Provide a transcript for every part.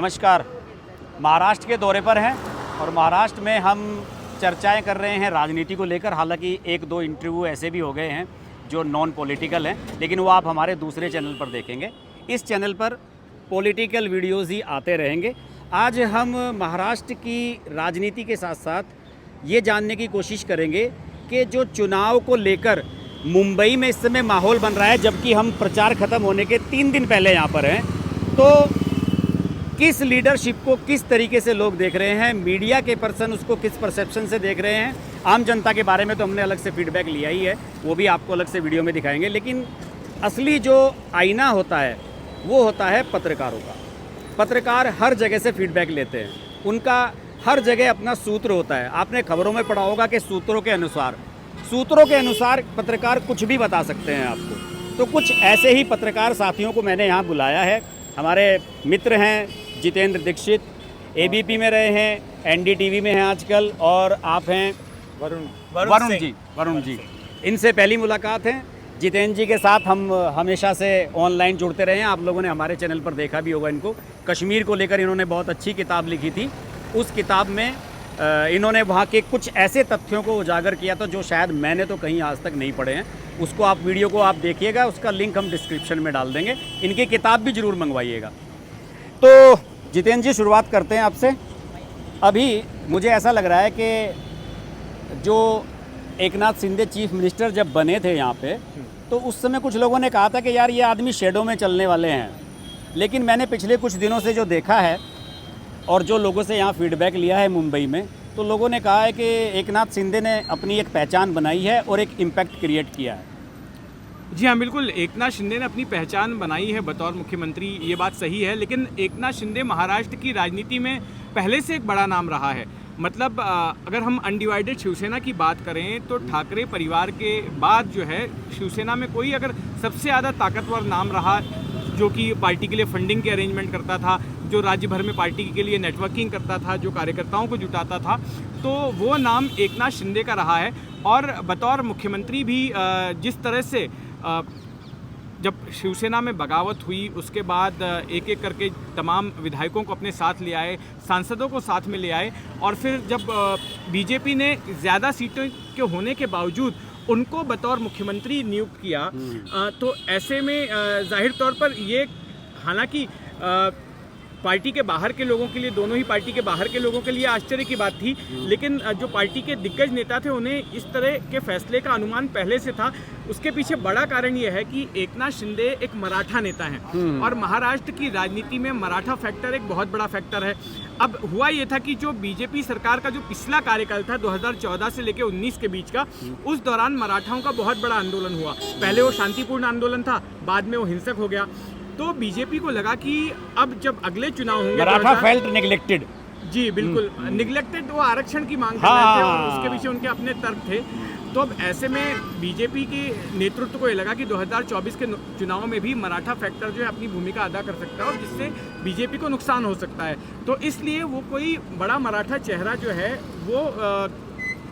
नमस्कार। महाराष्ट्र के दौरे पर हैं और महाराष्ट्र में हम चर्चाएं कर रहे हैं राजनीति को लेकर। हालांकि एक दो इंटरव्यू ऐसे भी हो गए हैं जो नॉन पॉलिटिकल हैं, लेकिन वो आप हमारे दूसरे चैनल पर देखेंगे। इस चैनल पर पॉलिटिकल वीडियोस ही आते रहेंगे। आज हम महाराष्ट्र की राजनीति के साथ साथ ये जानने की कोशिश करेंगे कि जो चुनाव को लेकर मुंबई में इस समय माहौल बन रहा है, जबकि हम प्रचार ख़त्म होने के 3 दिन पहले यहाँ पर हैं, तो किस लीडरशिप को किस तरीके से लोग देख रहे हैं, मीडिया के पर्सन उसको किस परसेप्शन से देख रहे हैं, आम जनता के बारे में तो हमने अलग से फीडबैक लिया ही है, वो भी आपको अलग से वीडियो में दिखाएंगे। लेकिन असली जो आईना होता है वो होता है पत्रकारों का। पत्रकार हर जगह से फीडबैक लेते हैं, उनका हर जगह अपना सूत्र होता है। आपने खबरों में पढ़ा होगा कि सूत्रों के अनुसार पत्रकार कुछ भी बता सकते हैं आपको। तो कुछ ऐसे ही पत्रकार साथियों को मैंने यहाँ बुलाया है। हमारे मित्र हैं जितेंद्र दीक्षित, एबीपी में रहे हैं, एनडीटीवी में हैं आजकल, और आप हैं वरुण जी। इनसे पहली मुलाकात है। जितेंद्र जी के साथ हम हमेशा से ऑनलाइन जुड़ते रहे हैं। आप लोगों ने हमारे चैनल पर देखा भी होगा इनको। कश्मीर को लेकर इन्होंने बहुत अच्छी किताब लिखी थी। उस किताब में इन्होंने वहाँ के कुछ ऐसे तथ्यों को उजागर किया था जो शायद मैंने तो कहीं आज तक नहीं पढ़े हैं। उसको आप वीडियो को आप देखिएगा, उसका लिंक हम डिस्क्रिप्शन में डाल देंगे। इनकी किताब भी ज़रूर मंगवाइएगा। तो जितेंद्र जी, शुरुआत करते हैं आपसे। अभी मुझे ऐसा लग रहा है कि जो एकनाथ शिंदे चीफ मिनिस्टर जब बने थे यहाँ पे, तो उस समय कुछ लोगों ने कहा था कि यार ये आदमी शेडो में चलने वाले हैं। लेकिन मैंने पिछले कुछ दिनों से जो देखा है और जो लोगों से यहाँ फीडबैक लिया है मुंबई में, तो लोगों ने कहा है कि एकनाथ शिंदे ने अपनी एक पहचान बनाई है और एक इम्पैक्ट क्रिएट किया है। जी हाँ, बिल्कुल। एकनाथ शिंदे ने अपनी पहचान बनाई है बतौर मुख्यमंत्री, ये बात सही है। लेकिन एकनाथ शिंदे महाराष्ट्र की राजनीति में पहले से एक बड़ा नाम रहा है। मतलब अगर हम अनडिवाइडेड शिवसेना की बात करें तो ठाकरे परिवार के बाद जो है शिवसेना में कोई अगर सबसे ज़्यादा ताकतवर नाम रहा, जो कि पार्टी के लिए फंडिंग के अरेंजमेंट करता था, जो राज्य भर में पार्टी के लिए नेटवर्किंग करता था, जो कार्यकर्ताओं को जुटाता था, तो वो नाम एकनाथ शिंदे का रहा है। और बतौर मुख्यमंत्री भी जिस तरह से जब शिवसेना में बगावत हुई, उसके बाद एक एक करके तमाम विधायकों को अपने साथ ले आए, सांसदों को साथ में ले आए, और फिर जब बीजेपी ने ज़्यादा सीटों के होने के बावजूद उनको बतौर मुख्यमंत्री नियुक्त किया, तो ऐसे में जाहिर तौर पर ये, हालांकि पार्टी के बाहर के लोगों के लिए, दोनों ही पार्टी के बाहर के लोगों के लिए आश्चर्य की बात थी, लेकिन जो पार्टी के दिग्गज नेता थे उन्हें इस तरह के फैसले का अनुमान पहले से था। उसके पीछे बड़ा कारण यह है कि एकनाथ शिंदे एक मराठा नेता हैं और महाराष्ट्र की राजनीति में मराठा फैक्टर एक बहुत बड़ा फैक्टर है। अब हुआ ये था कि जो बीजेपी सरकार का जो पिछला कार्यकाल था 2014 से लेकर 19 के बीच का, उस दौरान मराठाओं का बहुत बड़ा आंदोलन हुआ। पहले वो शांतिपूर्ण आंदोलन था, बाद में वो हिंसक हो गया। तो बीजेपी को लगा कि अब जब अगले चुनाव होंगे, मराठा फेल्ट नेग्लेक्टेड। जी बिल्कुल, निगलेक्टेड, वो आरक्षण की मांग कर रहे थे और उसके पीछे उनके अपने तर्क थे। तो अब ऐसे में बीजेपी के नेतृत्व को ये लगा कि 2024 के चुनाव में भी मराठा फैक्टर जो है अपनी भूमिका अदा कर सकता है और जिससे बीजेपी को नुकसान हो सकता है। तो इसलिए वो कोई बड़ा मराठा चेहरा जो है वो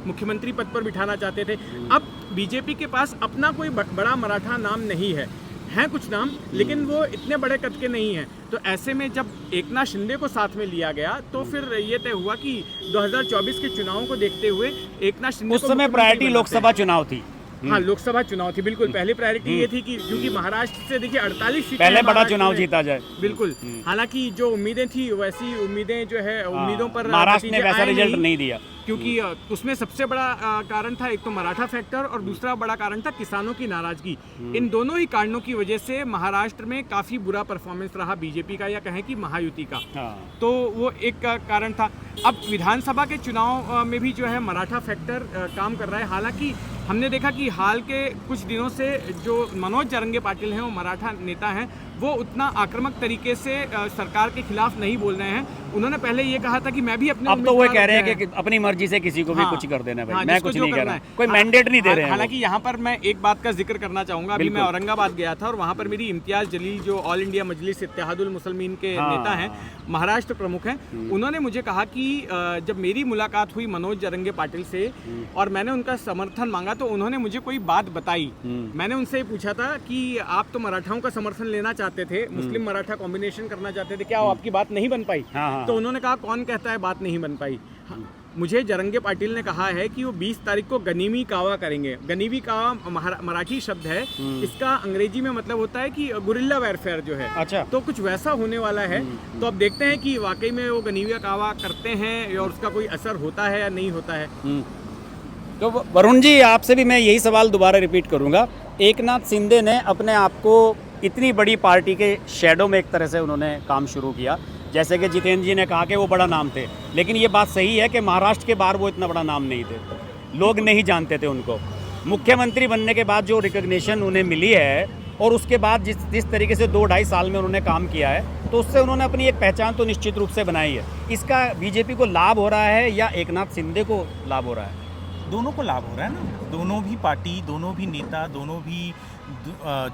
मुख्यमंत्री पद पर बिठाना चाहते थे। अब बीजेपी के पास अपना कोई बड़ा मराठा नाम नहीं है, हैं कुछ नाम, लेकिन वो इतने बड़े कद के नहीं हैं। तो ऐसे में जब एकनाथ शिंदे को साथ में लिया गया तो फिर ये तय हुआ कि 2024 के चुनावों को देखते हुए एकनाथ शिंदे उस समय प्रायोरिटी लोकसभा चुनाव थी। हाँ, लोकसभा चुनाव थी, बिल्कुल। पहली प्रायोरिटी ये थी कि क्योंकि महाराष्ट्र से देखिए 48 सीटें पहले बड़ा चुनाव जीता जाए, बिल्कुल। हालांकि जो उम्मीदें थी वैसी उम्मीदें जो है, उम्मीदों पर महाराष्ट्र ने वैसा रिजल्ट नहीं दिया, क्योंकि उसमें सबसे बड़ा कारण था एक तो मराठा फैक्टर और दूसरा बड़ा कारण था किसानों की नाराजगी। इन दोनों ही कारणों की वजह से महाराष्ट्र में काफी बुरा परफॉर्मेंस रहा बीजेपी का, या कहें कि महायुति का। तो वो एक कारण था। अब विधानसभा के चुनाव में भी जो है मराठा फैक्टर काम कर रहा है। हालांकि हमने देखा कि हाल के कुछ दिनों से जो मनोज जरंगे पाटिल हैं, वो मराठा नेता हैं, वो उतना आक्रामक तरीके से सरकार के खिलाफ नहीं बोल रहे हैं। उन्होंने पहले ये कहा था कि मैं भी अपने, अब तो वो कह रहे हैं कि अपनी मर्जी से किसी को भी कुछ कर देना भाई, मैं कुछ नहीं कर रहा, कोई मैंडेट नहीं दे रहे हैं। हालांकि यहाँ पर मैं एक बात का जिक्र करना चाहूंगा। अभी मैं औरंगाबाद गया था और वहाँ पर मेरी इम्तियाज जलील, जो ऑल इंडिया मजलिस इत्तेहादुल मुसलमीन के नेता हैं, महाराष्ट्र प्रमुख हैं, उन्होंने मुझे कहा कि जब मेरी मुलाकात हुई मनोज जरंगे पाटिल से और मैंने उनका समर्थन मांगा तो उन्होंने मुझे कोई बात बताई। मैंने उनसे पूछा था कि आप तो मराठाओं का समर्थन लेना चाहते चाहते थे, मुस्लिम मराठा कॉम्बिनेशन करना चाहते थे, क्या वो आपकी बात नहीं बन पाई? हाँ। तो उन्होंने कहा कौन कहता है बात नहीं बन पाई। मुझे जरंगे पाटिल ने कहा है कि वो 20 तारीख को गनीमी कावा करेंगे। गनीमी कावा मराठी शब्द है, इसका अंग्रेजी में मतलब होता है कि गुरिल्ला वेरफेयर जो है। अच्छा। तो कुछ वैसा होने वाला है। तो अब देखते हैं कि वाकई में वो गनीमी कावा करते हैं और उसका कोई असर होता है या नहीं होता है। तो वरुण जी, आपसे भी मैं यही सवाल दोबारा रिपीट करूंगा। एकनाथ शिंदे ने अपने आप को इतनी बड़ी पार्टी के शैडो में एक तरह से उन्होंने काम शुरू किया, जैसे कि जितेंद्र जी ने कहा कि वो बड़ा नाम थे, लेकिन ये बात सही है कि महाराष्ट्र के बाहर वो इतना बड़ा नाम नहीं थे, लोग नहीं जानते थे उनको। मुख्यमंत्री बनने के बाद जो रिकग्निशन उन्हें मिली है और उसके बाद जिस तरीके से 2-2.5 साल में उन्होंने काम किया है, तो उससे उन्होंने अपनी एक पहचान तो निश्चित रूप से बनाई है। इसका बीजेपी को लाभ हो रहा है या एकनाथ शिंदे को लाभ हो रहा है? दोनों को लाभ हो रहा है ना। दोनों भी पार्टी, दोनों भी नेता, दोनों भी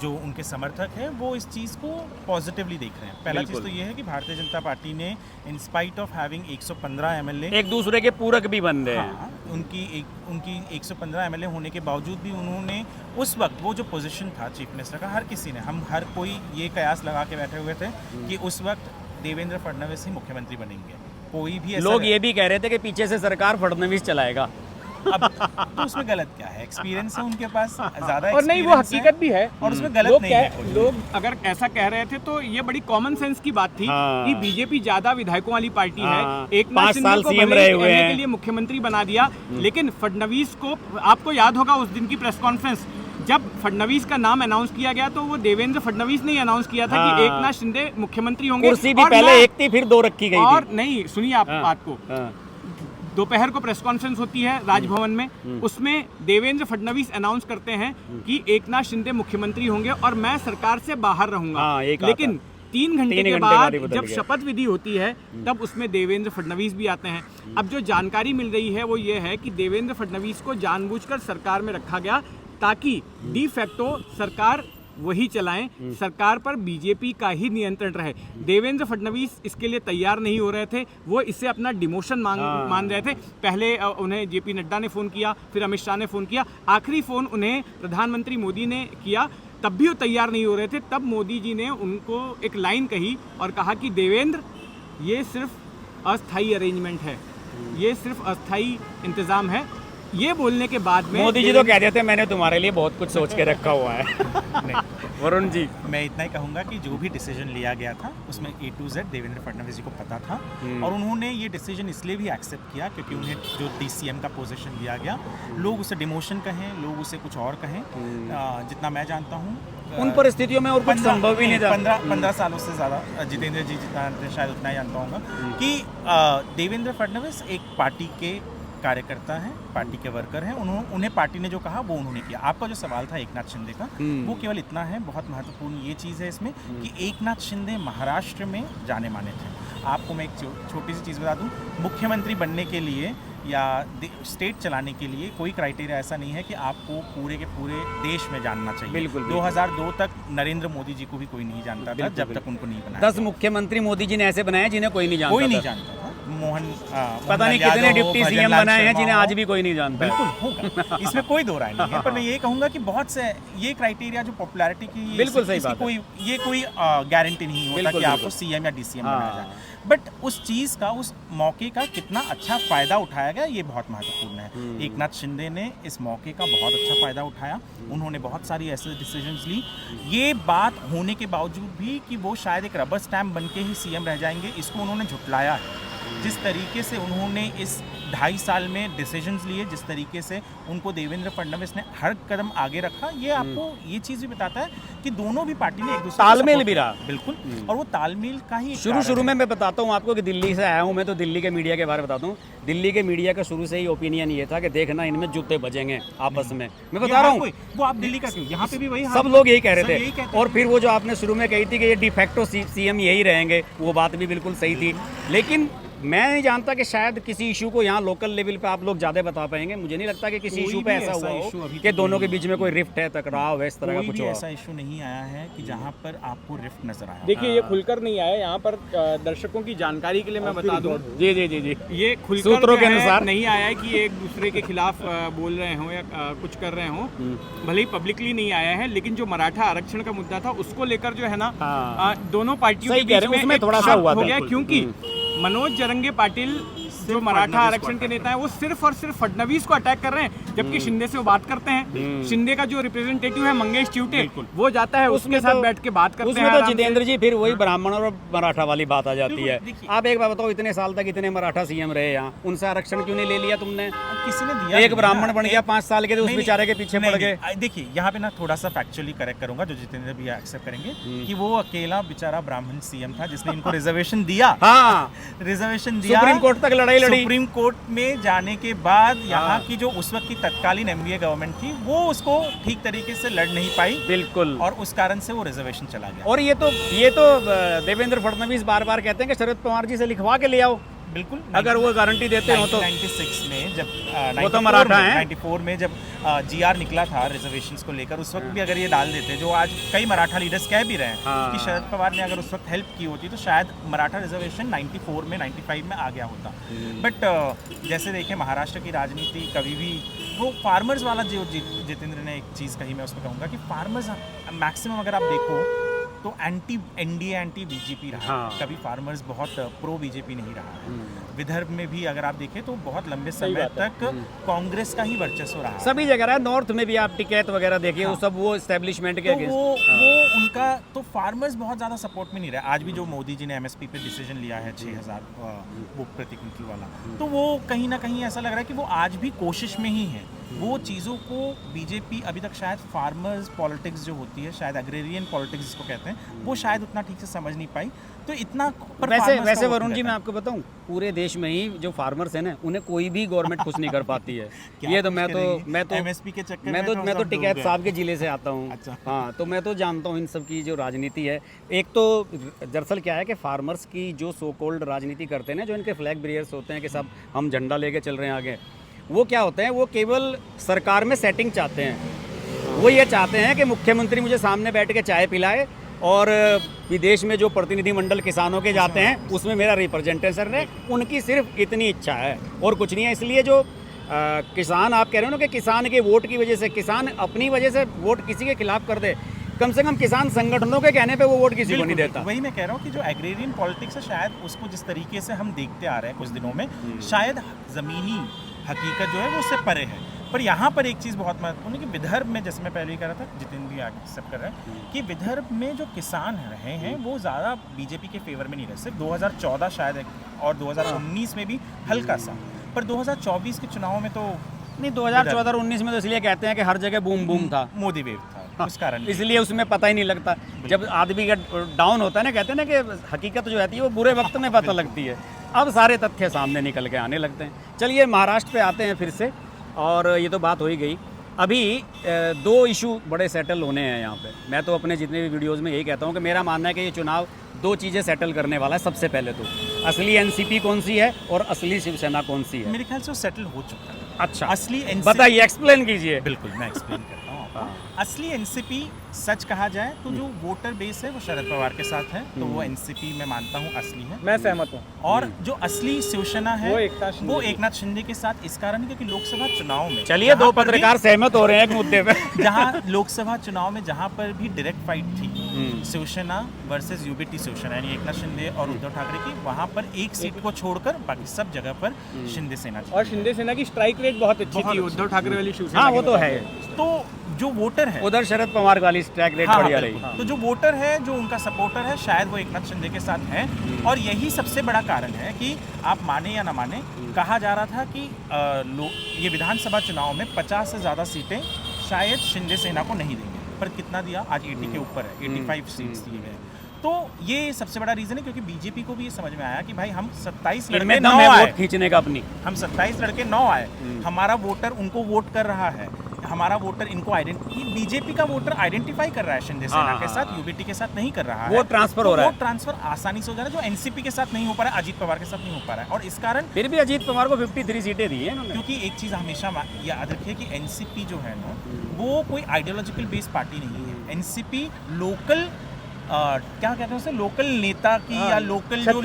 जो उनके समर्थक हैं वो इस चीज़ को पॉजिटिवली देख रहे हैं। पहला चीज़ तो ये है कि भारतीय जनता पार्टी ने in spite of having 115 MLA, एक दूसरे के पूरक भी बन रहे हैं। हाँ, उनकी 115 एमएलए होने के बावजूद भी उन्होंने उस वक्त वो जो पोजीशन था चीफ मिनिस्टर का, हर किसी ने, हम हर कोई ये कयास लगा के बैठे हुए थे कि उस वक्त देवेंद्र फडणवीस ही मुख्यमंत्री बनेंगे। कोई भी लोग ये भी कह रहे थे कि पीछे से सरकार फडणवीस चलाएगा। अब तो उसमें गलत क्या है? एक्सपीरियंस है उनके पास ज़्यादा, और नहीं, वो हकीकत भी है और उसमें गलत नहीं है। लोग अगर ऐसा कह रहे थे तो ये बड़ी कॉमन सेंस की बात थी कि बीजेपी ज्यादा विधायकों वाली पार्टी है। एकनाथ शिंदे को भले कहने के लिए मुख्यमंत्री बना दिया, लेकिन फडणवीस को, आपको याद होगा उस दिन की प्रेस कॉन्फ्रेंस जब फडणवीस का नाम अनाउंस किया गया तो वो देवेंद्र फडणवीस ने अनाउंस किया था कि एकनाथ शिंदे मुख्यमंत्री होंगे। कुर्सी भी पहले एक थी, फिर 2 रखी गई थी। और नहीं, सुनिए आप बात को, दोपहर को प्रेस कॉन्फ्रेंस होती है राजभवन में, उसमें देवेंद्र फडणवीस अनाउंस करते हैं कि एकनाथ शिंदे मुख्यमंत्री होंगे और मैं सरकार से बाहर रहूंगा। लेकिन 3 घंटे के बाद जब शपथ विधि होती है तब उसमें देवेंद्र फडणवीस भी आते हैं। अब जो जानकारी मिल रही है वो ये है कि देवेंद्र फडणवीस को जानबूझकर सरकार में रखा गया ताकि डी फैक्टो सरकार वही चलाएं, सरकार पर बीजेपी का ही नियंत्रण रहे। देवेंद्र फडणवीस इसके लिए तैयार नहीं हो रहे थे, वो इससे अपना डिमोशन मान रहे थे। पहले उन्हें जेपी नड्डा ने फ़ोन किया, फिर अमित शाह ने फ़ोन किया, आखिरी फ़ोन उन्हें प्रधानमंत्री मोदी ने किया, तब भी वो तैयार नहीं हो रहे थे। तब मोदी जी ने उनको एक लाइन कही और कहा कि देवेंद्र, ये सिर्फ अस्थाई अरेंजमेंट है, ये सिर्फ अस्थाई इंतज़ाम है। ये बोलने के बाद में मोदी जी तो कह देते मैंने तुम्हारे लिए बहुत कुछ सोच के रखा हुआ है। नहीं, वरुण जी, मैं इतना ही कहूँगा कि जो भी डिसीजन लिया गया था उसमें A to Z Devendra Fadnavis जी को पता था और उन्होंने ये डिसीजन इसलिए भी एक्सेप्ट किया क्योंकि उन्हें जो DCM का पोजीशन दिया गया, लोग उसे डिमोशन कहें, लोग उसे कुछ और कहें, जितना मैं जानता हूँ उन परिस्थितियों में और कुछ संभव ही नहीं था। 15 सालों से ज़्यादा जितेंद्र जी जितना शायद उतना ही जानता होगा कि देवेंद्र फडणवीस एक पार्टी के कार्यकर्ता हैं, पार्टी के वर्कर हैं। उन्हें पार्टी ने जो कहा वो उन्होंने किया। आपका जो सवाल था एकनाथ शिंदे का, वो केवल इतना है, बहुत महत्वपूर्ण ये चीज़ है इसमें कि एकनाथ शिंदे महाराष्ट्र में जाने माने थे। आपको मैं एक छोटी सी चीज़ बता दूं, मुख्यमंत्री बनने के लिए या स्टेट चलाने के लिए कोई क्राइटेरिया ऐसा नहीं है कि आपको पूरे के पूरे देश में जानना चाहिए। बिल्कुल। 2002 तक नरेंद्र मोदी जी को भी कोई नहीं जानता था जब तक उनको नहीं बनाया। 10 मुख्यमंत्री मोदी जी ने ऐसे बनाए जिन्हें कोई नहीं जानता, कोई नहीं जानता था। पता नहीं कितने डिप्टी सीएम बनाए हैं जिन्हें आज भी कोई नहीं जानता। बिल्कुल होगा, इसमें कोई दो राय नहीं है। पर मैं ये कहूँगा कि बहुत से ये क्राइटेरिया जो पॉपुलैरिटी की, बिल्कुल सही बात है, कोई गारंटी नहीं होता कि आपको सीएम या डीसीएम बनाया जाए। बट उस चीज़ का, उस मौके का कितना अच्छा फ़ायदा उठाया गया, ये बहुत महत्वपूर्ण है। एकनाथ शिंदे ने इस मौके का बहुत अच्छा फ़ायदा उठाया। उन्होंने बहुत सारी ऐसे डिसीजंस ली। ये बात होने के बावजूद भी कि वो शायद एक रबर स्टैम्प बन के ही सीएम रह जाएंगे, इसको उन्होंने झुटलाया है। जिस तरीके से उन्होंने इस 2.5 साल में डिसीजंस लिए, जिस तरीके से उनको देवेंद्र फडणवीस ने हर कदम आगे रखा, ये आपको ये चीज़ भी बताता है कि दोनों भी पार्टी ने एक दूसरे तालमेल भी रहा। बिल्कुल, और वो तालमेल का ही शुरू में मैं बताता हूँ आपको कि दिल्ली से आया हूँ मैं, तो दिल्ली के मीडिया के बारे में बताता हूँ। दिल्ली के मीडिया का शुरू से ही ओपिनियन ये था कि देखना इनमें जूते बजेंगे आपस में। मैं बता रहा हूँ, वो आप दिल्ली का क्यों, यहाँ पे भी वही सब लोग यही कह रहे थे। और फिर वो जो आपने शुरू में कही थी कि ये डिफेक्टो सीएम यही रहेंगे, वो बात भी बिल्कुल सही थी। लेकिन मैं नहीं जानता कि शायद किसी इशू को यहाँ लोकल लेवल पे आप लोग ज़्यादा बता पाएंगे। मुझे नहीं लगता कि किसी कोई इशू भी पे ऐसा ऐसा हुआ issue हो अभी कि तक दोनों के नहीं बीच में कोई रिफ्ट है, टकराव है, इस तरह का कोई कुछ भी हुआ। ऐसा इशू नहीं आया है कि जहाँ पर आपको रिफ्ट नजर आया। देखिए ये खुलकर नहीं आया यहाँ पर, दर्शकों की जानकारी के लिए मैं बता दूं, जी जी जी जी ये खुलकर सूत्रों जो के है अनुसार नहीं आया है कि एक दूसरे के खिलाफ बोल रहे हों या कुछ कर रहे हों, भले ही पब्लिकली नहीं आया है, लेकिन जो मराठा आरक्षण का मुद्दा था उसको लेकर जो है ना दोनों पार्टियों के सही कह बीच रहे हैं, में उसमें एक थोड़ा सा शक हुआ हो था। गया, क्योंकि मनोज जरंगे पाटिल जो मराठा आरक्षण के नेता हैं वो सिर्फ और सिर्फ फडणवीस को अटैक कर रहे हैं, जबकि शिंदे से वो बात करते हैं। शिंदे का जो रिप्रेजेंटेटिव है मंगेश चिवटे, वो जाता है उसके साथ बैठ के बात करते हैं। उसमें तो जितेंद्र जी फिर वही ब्राह्मण और मराठा वाली बात आ जाती है। देखिए। आप एक बात बताओ, इतने साल तक इतने मराठा सीएम रहे यहाँ, उनसे आरक्षण क्यों नहीं ले लिया तुमने? किसी ने दिया एक ब्राह्मण बन गया 5 साल के, तो उस नहीं, बेचारे के पीछे नहीं, पड़ गए। नहीं, देखिए यहाँ पे ना थोड़ा सा फैक्चुअली करेक्ट करूंगा, जो जितेंद्र भी एक्सेप्ट करेंगे कि वो अकेला बेचारा ब्राह्मण सीएम था जिसने इनको रिजर्वेशन दिया। हाँ, रिजर्वेशन दिया, सुप्रीम कोर्ट तक लड़ाई लड़ी। सुप्रीम कोर्ट में जाने के बाद यहाँ की जो उस वक्त की तत्कालीन एमडीए गवर्नमेंट थी वो उसको ठीक तरीके से लड़ नहीं पाई, बिल्कुल। और उस कारण से वो रिजर्वेशन चला गया। और ये तो देवेंद्र फडणवीस बार बार कहते हैं कि शरद पवार जी से लिखवा के ले आओ, बिल्कुल, अगर वो गारंटी देते हो तो। 1996 में जब वो तो मराठा हैं। 94 में जब जीआर निकला था रिजर्वेशंस को लेकर, उस वक्त भी अगर ये डाल देते, जो आज कई मराठा लीडर्स कह भी रहे हैं हाँ। कि शरद पवार ने अगर उस वक्त हेल्प की होती तो शायद मराठा रिजर्वेशन 94 में 95 में आ गया होता। बट जैसे देखें महाराष्ट्र की राजनीति कभी भी वो फार्मर्स वाला, जो जितेंद्र ने एक चीज़ कही, मैं उसमें कहूँगा कि फार्मर्स मैक्सिमम अगर आप देखो तो एंटी एनडीए एंटी बीजेपी रहा। हाँ। कभी फार्मर्स बहुत प्रो बीजेपी नहीं रहा है। विदर्भ में भी अगर आप देखें तो बहुत लंबे समय तक कांग्रेस का ही वर्चस्व रहा है। सभी जगह रहा है, नॉर्थ में भी आप टिकैत वगैरह देखिए, वो सब वो एस्टेब्लिशमेंट के तो against। वो उनका तो फार्मर्स बहुत ज़्यादा सपोर्ट में नहीं रहा। आज भी जो मोदी जी ने एमएसपी पे डिसीजन लिया है 6000 वो प्रति क्विंटल वाला, तो वो कहीं ना कहीं ऐसा लग रहा है कि वो आज भी कोशिश में ही है। वो चीज़ों को बीजेपी अभी तक शायद फार्मर्स पॉलिटिक्स जो होती है, शायद एग्रेरियन पॉलिटिक्स जिसको कहते हैं, वो शायद उतना ठीक से समझ नहीं पाई। तो इतना पर वैसे वरुण जी, मैं आपको बताऊं, पूरे देश में ही जो फार्मर्स हैं ना, उन्हें कोई भी गवर्नमेंट कुछ नहीं कर पाती है। ये तो मैं तो एमएसपी के चक्कर मैं तो सब टिकैत डूब साहब के जिले से आता हूँ। अच्छा। हाँ, तो मैं तो जानता हूँ इन सब की जो राजनीति है। एक तो दरअसल क्या है कि फार्मर्स की जो सो कॉल्ड राजनीति करते हैं ना, जो इनके फ्लैग ब्रियर्स होते हैं कि सब हम झंडा लेके चल रहे हैं आगे, वो क्या होते हैं, वो केवल सरकार में सेटिंग चाहते हैं। वो ये चाहते हैं कि मुख्यमंत्री मुझे सामने बैठ के चाय पिलाए, और विदेश में जो प्रतिनिधिमंडल किसानों के जाते हैं उसमें मेरा रिप्रेजेंटेशन रहे। उनकी सिर्फ इतनी इच्छा है और कुछ नहीं है। इसलिए जो किसान आप कह रहे हो ना कि किसान के वोट की वजह से, किसान अपनी वजह से वोट किसी के खिलाफ कर दे, कम से कम किसान संगठनों के कहने पे वो वोट किसी को नहीं देता। वही मैं कह रहा हूँ कि जो एग्रेरियन पॉलिटिक्स है, शायद उसको जिस तरीके से हम देखते आ रहे हैं कुछ दिनों में, शायद ज़मीनी हकीकत जो है वो उससे परे है। पर यहाँ पर एक चीज़ बहुत महत्वपूर्ण है कि विदर्भ में, जैसे मैं पहले ही कह रहा था, जितेंद्र भी एक्सेप्ट कर रहे हैं कि विदर्भ में जो किसान रहे हैं वो ज़्यादा बीजेपी के फेवर में नहीं रहे। सिर्फ 2014 शायद और 2019 में भी हल्का सा, पर 2024 के चुनाव में तो नहीं, 2014 और 19 में तो इसलिए कहते हैं कि हर जगह बूम बूम था, मोदी वेव था, उस कारण इसलिए उसमें पता ही नहीं लगता। जब आदमी का डाउन होता है ना, कहते हैं ना कि हकीकत जो रहती है वो बुरे वक्त में पता लगती है। अब सारे तथ्य सामने निकल के आने लगते हैं। चलिए महाराष्ट्र पे आते हैं फिर से, और ये तो बात हो ही गई। अभी 2 इशू बड़े सेटल होने हैं यहाँ पे। मैं तो अपने जितने भी वीडियोज़ में यही कहता हूँ कि मेरा मानना है कि ये चुनाव 2 चीज़ें सेटल करने वाला है। सबसे पहले तो असली एनसीपी कौन सी है और असली शिवसेना कौन सी है। मेरे ख्याल से वो सेटल हो चुका है। अच्छा, असली बताइए, एक्सप्लेन कीजिए। बिल्कुल, मैं एक्सप्लेन करता हूँ आपको। असली एनसीपी सच कहा जाए तो जो वोटर बेस है वो शरद पवार के साथ है, तो वो एनसीपी मैं मानता हूँ असली है। मैं सहमत हूँ। और जो असली शिवसेना है वो एक नाथ शिंदे के साथ इस कारण क्योंकि लोकसभा चुनाव में, चलिए 2 पत्रकार सहमत हो रहे हैं एक मुद्दे पे। जहाँ लोकसभा चुनाव में जहाँ पर भी डायरेक्ट फाइट थी शिवसेना वर्सेस यूबीटी शिवसेना, यानी एक नाथ शिंदे और उद्धव ठाकरे की, वहाँ पर एक सीट को छोड़कर बाकी सब जगह पर शिंदे सेना थी। और शिंदे सेना की स्ट्राइक रेट बहुत अच्छी थी उद्धव ठाकरे वाली शिवसेना। हाँ, वो तो है। तो जो वोटर है उधर शरद पवार वाली स्ट्राइक रेट बढ़िया रही। तो जो वोटर है, जो उनका सपोर्टर है, शायद वो एक नाथ शिंदे के साथ है। और यही सबसे बड़ा कारण है कि आप माने या ना माने, कहा जा रहा था कि ये विधानसभा चुनाव में 50 से ज़्यादा सीटें शायद शिंदे सेना को नहीं देंगे, पर कितना दिया, आज 80 के ऊपर है, 85 सीट्स दिए गए। तो ये सबसे बड़ा रीज़न है, क्योंकि बीजेपी को भी ये समझ में आया कि भाई हम 27 लड़के 9 आए, खींचने का अपनी, हम 27 लड़के 9 आए, हमारा वोटर उनको वोट कर रहा है। हमारा वोटर इनको बीजेपी का वोटर आइडेंटिफाई कर रहा है शिंदे सेना के साथ, यूबीटी के साथ नहीं कर रहा है। वो ट्रांसफर हो रहा है, वो ट्रांसफर आसानी से हो जा रहा है, जो एनसीपी के साथ नहीं हो पा रहा है, अजीत पवार के साथ नहीं हो पा रहा है। और इस कारण फिर भी अजीत पवार को 53 सीटें दी है इन्होंने। क्योंकि एक चीज़ हमेशा याद रखिए कि एनसीपी जो है ना, वो कोई आइडियोलॉजिकल बेस्ड पार्टी नहीं है। एनसीपी लोकल क्या कहते हैं उसे, लोकल नेता की या लोकल जो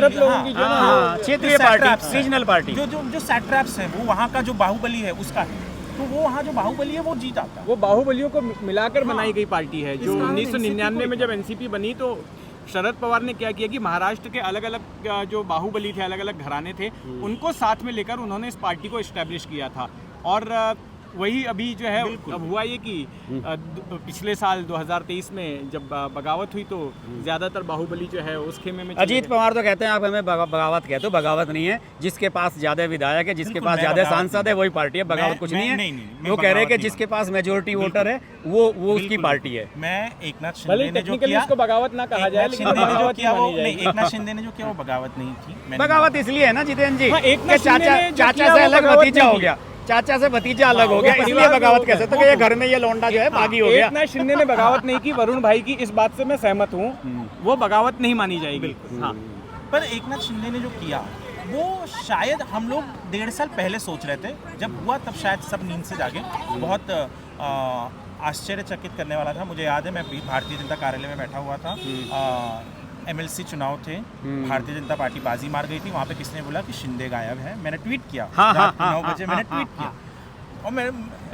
क्षेत्रीय पार्टी, रीजनल पार्टी, जो सैट्रैप्स हैं, वो वहाँ का जो बाहुबली है उसका है। तो वो वहाँ जो बाहुबली है वो जीत आता है। वो बाहुबलियों को मिलाकर बनाई गई पार्टी है। जो 1999 में जब एनसीपी बनी तो शरद पवार ने क्या किया कि महाराष्ट्र के अलग अलग जो बाहुबली थे, अलग अलग घराने थे, उनको साथ में लेकर उन्होंने इस पार्टी को एस्टैब्लिश किया था। और वही अभी जो है अब हुआ ये कि पिछले साल 2023 में जब बगावत हुई तो ज्यादातर बाहुबली जो है उस खेमे में अजीत पवार तो कहते हैं आप हमें बगावत कहते हो, बगावत नहीं है। जिसके पास ज्यादा विधायक है, जिसके पास ज्यादा सांसद है, वही पार्टी है। बगावत कुछ नहीं है। वो कह रहे हैं कि जिसके पास मेजोरिटी वोटर है वो उसकी पार्टी है। मैं एकनाथ शिंदे ने जो किया, उसको बगावत ना कहा जाए, लेकिन एकनाथ शिंदे ने जो किया वो बगावत नहीं थी। बगावत इसलिए है ना जितेंद्र जी, चाचा से अलग भतीजा हो गया, चाचा से भतीजा अलग हो गया, इसलिए बगावत कह सकते हो कि ये घर में ये लौंडा जो है बागी हो गया। एकनाथ शिंदे ने बगावत नहीं की। वरुण भाई की इस बात से मैं सहमत हूँ, वो बगावत नहीं मानी जाएगी। हाँ, पर एकनाथ शिंदे ने जो किया वो शायद हम लोग 1.5 साल पहले सोच रहे थे। जब हुआ तब शायद सब नींद से जागे। बहुत आश्चर्यचकित करने वाला था। मुझे याद है मैं भारतीय जनता कार्यालय में बैठा हुआ था, एमएलसी चुनाव थे, भारतीय जनता पार्टी बाजी मार गई थी। वहाँ पे किसने बोला कि शिंदे गायब है, मैंने ट्वीट किया। 9 बजे मैंने ट्वीट किया। और मैं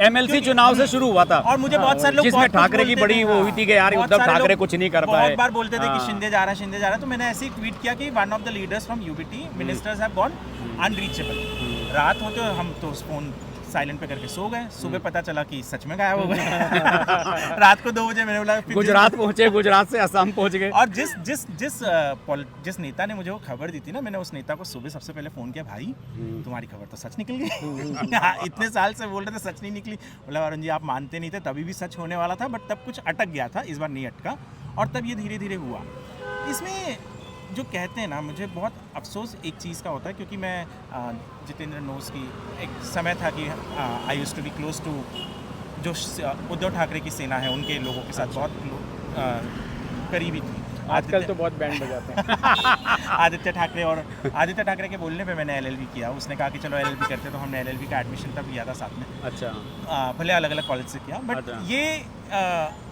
एमएलसी चुनाव से शुरू हुआ था, और मुझे बहुत सारे लोग जिसमें ठाकरे की बड़ी वो हुई थी कि यार उद्धव ठाकरे कुछ नहीं कर पाए। बहुत बार बोलते थे कि शिंदे जा रहा है, शिंदे जा रहा है। तो मैंने ऐसे ही ट्वीट किया कि one of the leaders from UBT ministers have gone unreachable. रात होते हम तो फोन साइलेंट पे करके सो गए। सुबह पता चला कि सच में गायब हो गए। रात को 2 बजे मैंने बोला गुजरात पहुंचे, गुजरात से असम पहुंच गए। और जिस नेता ने मुझे वो खबर दी थी ना, मैंने उस नेता को सुबह सबसे पहले फ़ोन किया, भाई तुम्हारी खबर तो सच निकल गई। इतने साल से बोल रहे थे सच नहीं निकली। बोला वरुण जी आप मानते नहीं थे, तभी भी सच होने वाला था, बट तब कुछ अटक गया था, इस बार नहीं अटका। और तब ये धीरे धीरे हुआ। इसमें जो कहते हैं ना, मुझे बहुत अफसोस एक चीज़ का होता है, क्योंकि मैं जितेंद्र नोस की एक समय था कि I used to be close to जो उद्धव ठाकरे की सेना है, उनके लोगों के साथ बहुत करीबी थी। आजकल तो बहुत बैंड बजाते हैं। आदित्य ठाकरे के बोलने पे मैंने एलएलबी किया। उसने कहा कि चलो एलएलबी करते, तो हमने एलएलबी का एडमिशन तब लिया था साथ में। अच्छा, भले अलग अलग कॉलेज से किया, बट ये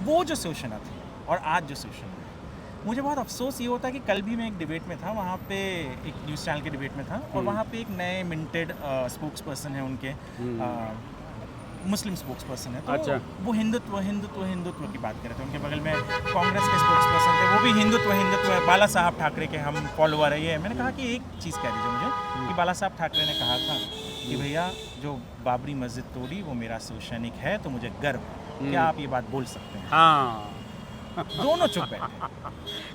वो जो शिवसेना थी और आज जो शिवसेना, मुझे बहुत अफसोस ये होता है कि कल भी मैं एक डिबेट में था, वहाँ पे एक न्यूज़ चैनल के डिबेट में था, और वहाँ पे एक नए मिंटेड स्पोक्स पर्सन है उनके, मुस्लिम स्पोक्स पर्सन है। तो अच्छा, वो हिंदुत्व की बात कर रहे थे। उनके बगल में कांग्रेस के स्पोक्स पर्सन थे, वो भी हिंदुत्व बाला साहब ठाकरे के हम फॉलोअर है। ये मैंने कहा कि एक चीज़ कह दीजिए मुझे कि बाला साहब ठाकरे ने कहा था कि भैया जो बाबरी मस्जिद तोड़ी वो मेरा शिवसैनिक है, तो मुझे गर्व। क्या आप ये बात बोल सकते हैं? हाँ, दोनों चुप बैठे।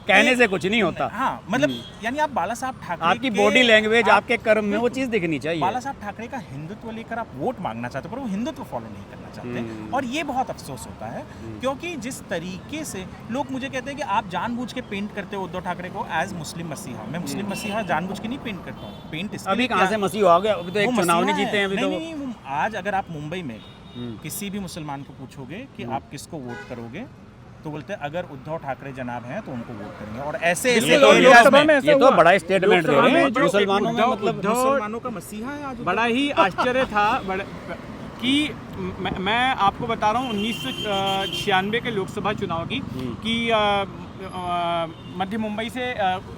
कहने से कुछ नहीं होता। हाँ, मतलब यानी आप बाला साहब ठाकरे, आपकी बॉडी लैंग्वेज, आपके कर्म में वो चीज़ दिखनी चाहिए। बाला साहब ठाकरे का हिंदुत्व लेकर आप वोट मांगना चाहते हो, पर वो हिंदुत्व फॉलो नहीं करना चाहते। और ये बहुत अफसोस होता है, क्योंकि जिस तरीके से लोग मुझे कहते हैं कि आप जानबूझ के पेंट करते हो उद्धव ठाकरे को एज मुस्लिम मसीहा। मैं मुस्लिम मसीहा जानबूझ के नहीं पेंट करता हूँ। पेंट अभी कहाँ से मसीहा हो गया? अभी तो एक चुनाव नहीं जीते हैं अभी तो। नहीं, आज अगर आप मुंबई में किसी भी मुसलमान को पूछोगे कि आप किसको वोट करोगे, तो बोलते हैं अगर उद्धव ठाकरे जनाब हैं तो उनको वोट करेंगे। और ऐसे लोकसभा में ये तो बड़ा स्टेटमेंट दे रहे हैं मुसलमानों में, मतलब मुसलमानों का मसीहा है आज। बड़ा ही आश्चर्य था कि मैं आपको बता रहा हूँ 1996 के लोकसभा चुनाव की कि मध्य मुंबई से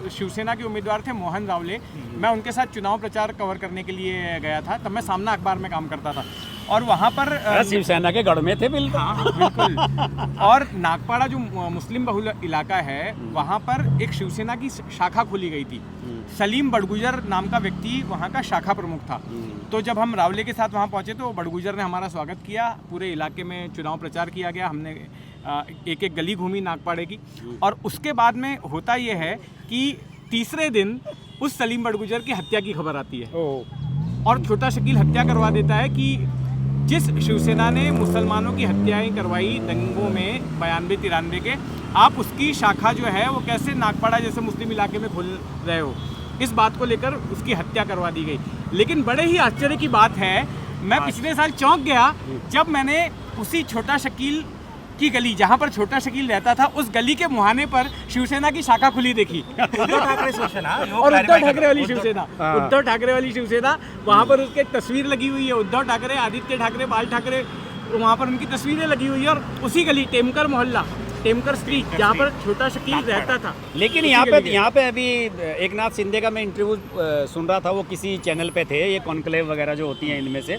शिवसेना के उम्मीदवार थे मोहन रावले। मैं उनके साथ चुनाव प्रचार कवर करने के लिए गया था। तब मैं सामना अखबार में काम करता था, और वहाँ पर शिवसेना के गढ़ में थे। बिल्कुल, हाँ, बिल्कुल। और नागपाड़ा जो मुस्लिम बहुल इलाका है, वहाँ पर एक शिवसेना की शाखा खोली गई थी। सलीम बड़गुजर नाम का व्यक्ति वहाँ का शाखा प्रमुख था। तो जब हम रावले के साथ वहाँ पहुँचे तो बड़गुजर ने हमारा स्वागत किया। पूरे इलाके में चुनाव प्रचार किया गया। हमने एक एक गली घूमी नागपाड़े की। और उसके बाद में होता यह है कि तीसरे दिन उस सलीम बड़गुजर की हत्या की खबर आती है, और छोटा शकील हत्या करवा देता है कि जिस शिवसेना ने मुसलमानों की हत्याएं करवाई दंगों में 92-93 के, आप उसकी शाखा जो है वो कैसे नागपाड़ा जैसे मुस्लिम इलाके में खोल रहे हो। इस बात को लेकर उसकी हत्या करवा दी गई। लेकिन बड़े ही आश्चर्य की बात है, मैं पिछले साल चौंक गया जब मैंने उसी छोटा शकील की गली जहां पर छोटा शकील रहता था, उस गली के मुहाने पर शिवसेना की शाखा खुली देखी। उद्धव ठाकरे शिवसेना और उद्धव ठाकरे वाली शिवसेना, उद्धव ठाकरे वाली शिवसेना, वहां पर उसकी एक तस्वीर लगी हुई है। उद्धव ठाकरे, आदित्य ठाकरे, बाल ठाकरे, वहां पर उनकी तस्वीरें लगी हुई है। और उसी गली टेमकर मोहल्ला, टेमकर स्ट्रीट, जहाँ पर छोटा शकील रहता था। लेकिन यहाँ पे अभी एक नाथ शिंदे का मैं इंटरव्यू सुन रहा था, वो किसी चैनल पे थे, ये कॉन्क्लेव वगैरह जो होती हैं इनमें से,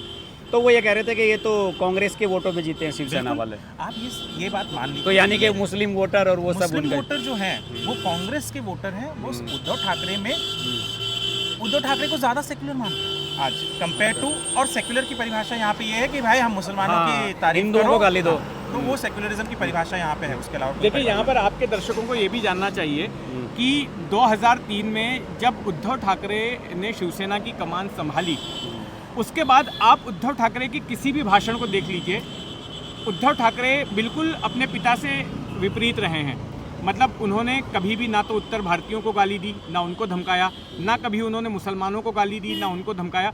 तो वो ये कह रहे थे कि ये तो कांग्रेस के वोटों पे जीते हैं शिवसेना वाले। आप ये बात मान लीजिए, तो यानी कि मुस्लिम वोटर और वो सब मुस्लिम उनका वोटर जो हैं वो कांग्रेस के वोटर हैं, वो उद्धव ठाकरे में उद्धव ठाकरे को ज्यादा सेक्युलर मानते हैं आज कंपेयर टू। और सेक्युलर की परिभाषा यहाँ पे ये है कि भाई हम मुसलमानों की तारीफ हिंदुओं को गाली दो, तो वो सेक्युलरिज्म की परिभाषा यहाँ पे है। उसके अलावा देखिए, यहाँ पर आपके दर्शकों को ये भी जानना चाहिए कि 2003 में जब उद्धव ठाकरे ने शिवसेना की कमान संभाली, उसके बाद आप उद्धव ठाकरे के किसी भी भाषण को देख लीजिए, उद्धव ठाकरे बिल्कुल अपने पिता से विपरीत रहे हैं। मतलब उन्होंने कभी भी ना तो उत्तर भारतीयों को गाली दी, ना उनको धमकाया, ना कभी उन्होंने मुसलमानों को गाली दी, ना उनको धमकाया।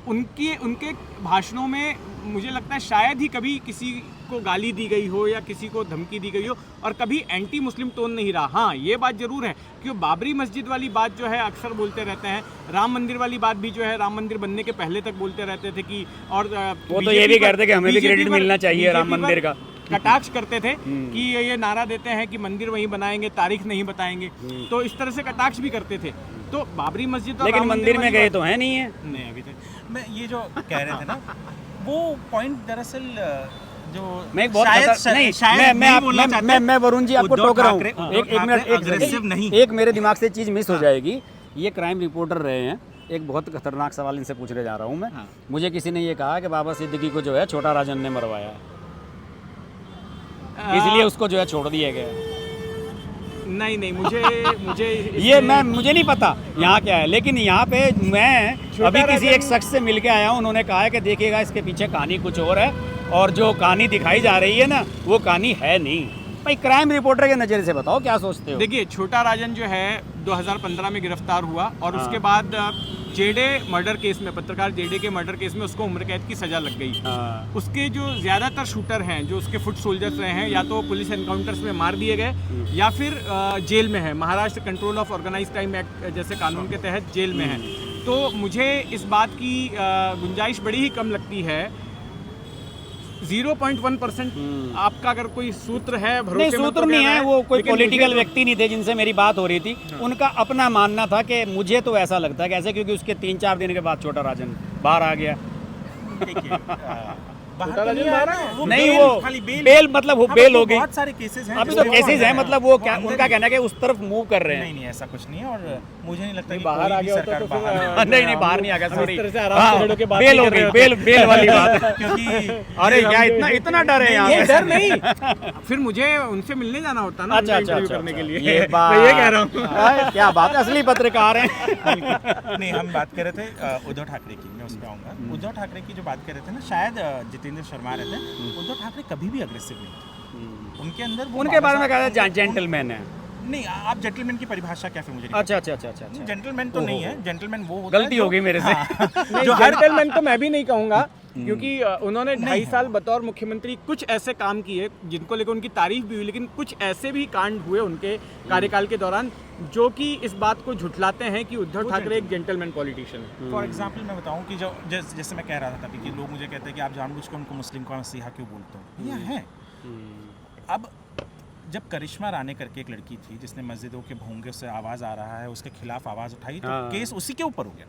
उनके भाषणों में मुझे लगता है शायद ही कभी किसी को गाली दी गई हो या किसी को धमकी दी गई हो, और कभी एंटी मुस्लिम टोन नहीं रहा। हाँ, ये बात जरूर है कि वो बाबरी मस्जिद वाली बात जो है अक्सर बोलते रहते हैं, राम मंदिर वाली बात भी जो है राम मंदिर बनने के पहले तक बोलते रहते थे कि, और वो तो ये भी कहते कि हमें भी क्रेडिट मिलना चाहिए राम मंदिर का, कटाक्ष करते थे कि ये नारा देते हैं कि मंदिर वहीं बनाएंगे, तारीख नहीं बताएंगे, तो इस तरह से कटाक्ष भी करते थे। तो बाबरी मस्जिद, लेकिन मंदिर में गए तो है नहीं है। नहीं, अभी तक मैं ये जो कह रहे थे ना, वो पॉइंट दरअसल जो मैं बहुत मैं वरुण जी आपको टोक रहा हूँ, एक मिनट, एक मेरे दिमाग से चीज़ मिस हो जाएगी। ये क्राइम रिपोर्टर रहे हैं, एक बहुत खतरनाक सवाल इनसे पूछने जा रहा हूँ मैं। मुझे किसी ने ये कहा कि बाबा सिद्दीकी को जो है छोटा राजन ने मरवाया है, इसलिए उसको जो है छोड़ दिया गया। नहीं, मुझे ये मुझे नहीं पता यहाँ क्या है, लेकिन यहाँ पे मैं अभी किसी एक शख्स से मिल के आया हूँ, उन्होंने कहा है कि देखिएगा इसके पीछे कहानी कुछ और है, और जो कहानी दिखाई जा रही है ना वो कहानी है नहीं। भाई क्राइम रिपोर्टर के नज़रिए से बताओ क्या सोचते हो? देखिए, छोटा राजन जो है 2015 में गिरफ्तार हुआ, और उसके बाद जेडे मर्डर केस में, पत्रकार जेडे के मर्डर केस में उसको उम्र कैद की सजा लग गई। उसके जो ज़्यादातर शूटर हैं, जो उसके फुट सोल्जर्स रहे हैं, या तो पुलिस एनकाउंटर्स में मार दिए गए या फिर जेल में है, Maharashtra control of organize crime act जैसे कानून के तहत जेल में है। तो मुझे इस बात की गुंजाइश बड़ी ही कम लगती है। 0.1% आपका अगर कोई सूत्र है, नहीं सूत्र नहीं है, वो कोई पॉलिटिकल व्यक्ति नहीं थे जिनसे मेरी बात हो रही थी, उनका अपना मानना था कि मुझे तो ऐसा लगता है कैसे, क्योंकि उसके 3-4 दिन के बाद छोटा राजन बाहर आ गया। नहीं, वो खाली बेल मतलब वो बेल हो गई। बहुत सारे केसेस हैं, अभी तो केसेस हैं, मतलब वो क्या उनका कहना है कि उस तरफ मूव कर रहे हैं। नहीं, ऐसा कुछ नहीं है, और मुझे नहीं लगता कि बाहर आ गया होता तो नहीं बाहर नहीं आ गया, सॉरी, बेल बेल हो गई, बेल वाली बात। क्योंकि अरे क्या इतना डर है यहाँ? ये डर नहीं, फिर मुझे उनसे मिलने जाना होता ना, अच्छा इंटरव्यू करने के लिए। ये बात, मैं ये कह रहा हूँ, क्या बात, असली पत्रकार हैं। नहीं, हम बात कर रहे थे उद्धव ठाकरे की, मैं उस पर आऊँगा। उद्धव ठाकरे की जो बात कर रहे थे ना, शायद जितेंद्र शर्मा रहते हैं, उद्धव ठाकरे कभी भी अग्रेसिव नहीं थे उनके अंदर। उनके बारे में कहा जेंटलमैन है। नहीं, आप जेंटलमैन की परिभाषा क्या फिर मुझे नहीं अच्छा। जेंटलमैन तो नहीं है, जेंटलमैन वो होता गलती हो गई मेरे से। जो जेंटलमैन तो मैं भी नहीं कहूँगा, क्योंकि उन्होंने 2.5 साल बतौर मुख्यमंत्री कुछ ऐसे काम किए जिनको लेकर उनकी तारीफ भी हुई, लेकिन कुछ ऐसे भी कांड हुए उनके कार्यकाल के दौरान जो कि इस बात को झुठलाते हैं कि उद्धव ठाकरे एक जेंटलमैन पॉलिटिशियन है। फॉर एग्जाम्पल मैं बताऊं कि जो जैसे मैं कह रहा था कि लोग मुझे कहते हैं कि आप जानबूझ के उनको मुस्लिम का मसीहा क्यों बोलते हो, यह है। अब जब करिश्मा राणे करके एक लड़की थी जिसने मस्जिदों के भोंगे से आवाज़ आ रहा है उसके खिलाफ आवाज़ उठाई, तो केस उसी के ऊपर हो गया।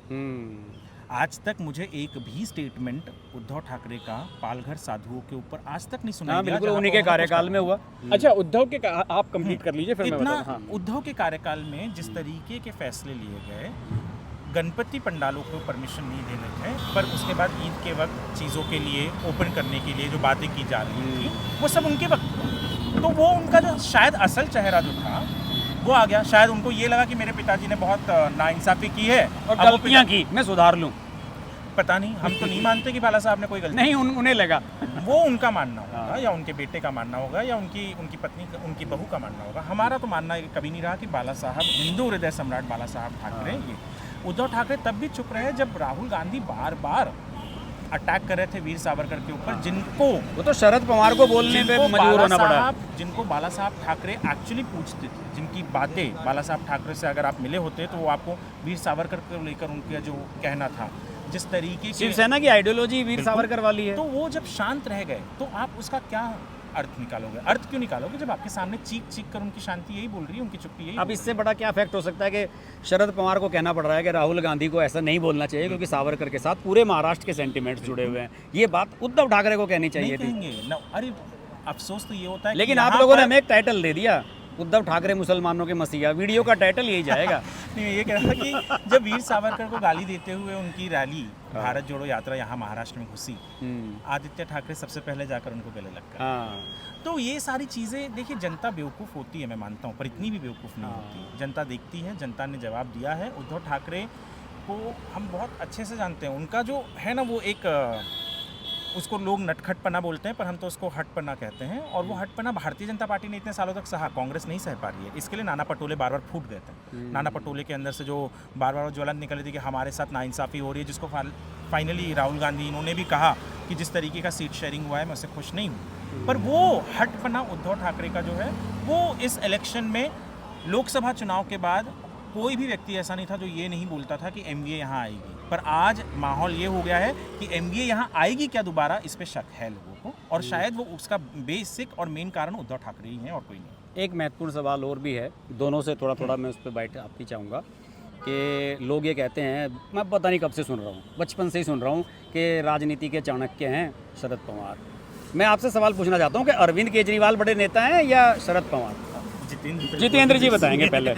आज तक मुझे एक भी स्टेटमेंट उद्धव ठाकरे का पालघर साधुओं के ऊपर आज तक नहीं सुना। बिल्कुल उन्हीं के कार्यकाल में हुआ। अच्छा, उद्धव के आप कंप्लीट कर लीजिए, फिर मैं इतना बताऊं। हाँ। उद्धव के कार्यकाल में जिस तरीके के फैसले लिए गए, गणपति पंडालों को परमिशन नहीं देने थे, पर उसके बाद ईद के वक्त चीज़ों के लिए ओपन करने के लिए जो बातें की जा रही थी वो सब उनके वक्त, तो वो उनका जो शायद असल चेहरा जो था वो आ गया। शायद उनको ये लगा कि मेरे पिताजी ने बहुत नाइंसाफ़ी की है और गलतियाँ की, मैं सुधार लूँ। पता नहीं, हम तो नहीं मानते कि बाला साहब ने कोई गलती नहीं, उन्हें लगा वो उनका मानना होगा या उनके बेटे का मानना होगा या उनकी पत्नी उनकी बहू का मानना होगा। हमारा तो मानना कभी नहीं रहा कि बाला साहब, हिंदू हृदय सम्राट बाला साहब ठाकरे, ये उद्धव ठाकरे तब भी चुप रहे जब राहुल गांधी बार बार अटैक कर रहे थे वीर सावरकर के ऊपर, जिनको वो तो शरद पवार को बोलने पे मजबूर होना पड़ा। जिनको बाला साहब ठाकरे एक्चुअली पूछते थे, जिनकी बातें बाला साहब ठाकरे से अगर आप मिले होते तो वो आपको वीर सावरकर को लेकर उनका जो कहना था, जिस तरीके की शिवसेना की आइडियोलॉजी वीर सावरकर वाली है, तो वो जब शांत रह गए तो आप उसका क्या अर्थ निकालोगे? अर्थ क्यों निकालोगे जब आपके सामने चीख चीख कर उनकी शांति यही बोल रही है, उनकी चुप्पी यही। अब इससे बड़ा क्या इफेक्ट हो सकता है कि शरद पवार को कहना पड़ रहा है कि राहुल गांधी को ऐसा नहीं बोलना चाहिए क्योंकि सावरकर के साथ पूरे महाराष्ट्र के सेंटिमेंट्स जुड़े हुए हैं। ये बात उद्धव ठाकरे को कहनी चाहिए थी। कहेंगे ना, अरे अफसोस तो ये होता है। लेकिन आप लोगों ने हमें एक टाइटल दे दिया, उद्धव ठाकरे मुसलमानों के मसीहा। वीडियो का टाइटल यही जाएगा। नहीं, ये कह रहा था कि जब वीर सावरकर को गाली देते हुए उनकी रैली भारत जोड़ो यात्रा यहाँ महाराष्ट्र में घुसी, आदित्य ठाकरे सबसे पहले जाकर उनको गले लग गए। तो ये सारी चीज़ें देखिए, जनता बेवकूफ़ होती है, मैं मानता हूँ, पर इतनी भी बेवकूफ़ नहीं होती। जनता देखती है, जनता ने जवाब दिया है। उद्धव ठाकरे को हम बहुत अच्छे से जानते हैं। उनका जो है ना, वो एक उसको लोग नटखटपना बोलते हैं, पर हम तो उसको हटपना कहते हैं। और वो हटपना भारतीय जनता पार्टी ने इतने सालों तक सहा, कांग्रेस नहीं सह पा रही है। इसके लिए नाना पटोले बार बार फूट गए थे। नाना पटोले के अंदर से जो बार बार ज्वलन निकली थी कि हमारे साथ नाइंसाफ़ी हो रही है, जिसको फाइनली राहुल गांधी इन्होंने भी कहा कि जिस तरीके का सीट शेयरिंग हुआ है मैं उससे खुश नहीं हूँ। पर वो हटपना उद्धव ठाकरे का जो है, वो इस इलेक्शन में लोकसभा चुनाव के बाद कोई भी व्यक्ति ऐसा नहीं था जो ये नहीं बोलता था कि एमवीए यहाँ आएगी। पर आज माहौल ये हो गया है कि एमवीए यहाँ आएगी क्या दोबारा, इस पे शक है लोगों को। और शायद वो उसका बेसिक और मेन कारण उद्धव ठाकरे ही हैं और कोई नहीं। एक महत्वपूर्ण सवाल और भी है, दोनों से थोड़ा थोड़ा मैं उस पर बैठ आपकी चाहूँगा कि लोग ये कहते हैं, मैं पता नहीं कब से सुन रहा हूँ, बचपन से ही सुन रहा हूँ कि राजनीति के चाणक्य हैं शरद पवार। मैं आपसे सवाल पूछना चाहता हूँ कि अरविंद केजरीवाल बड़े नेता हैं या शरद पवार? जितेंद्र जी बताएंगे पहले।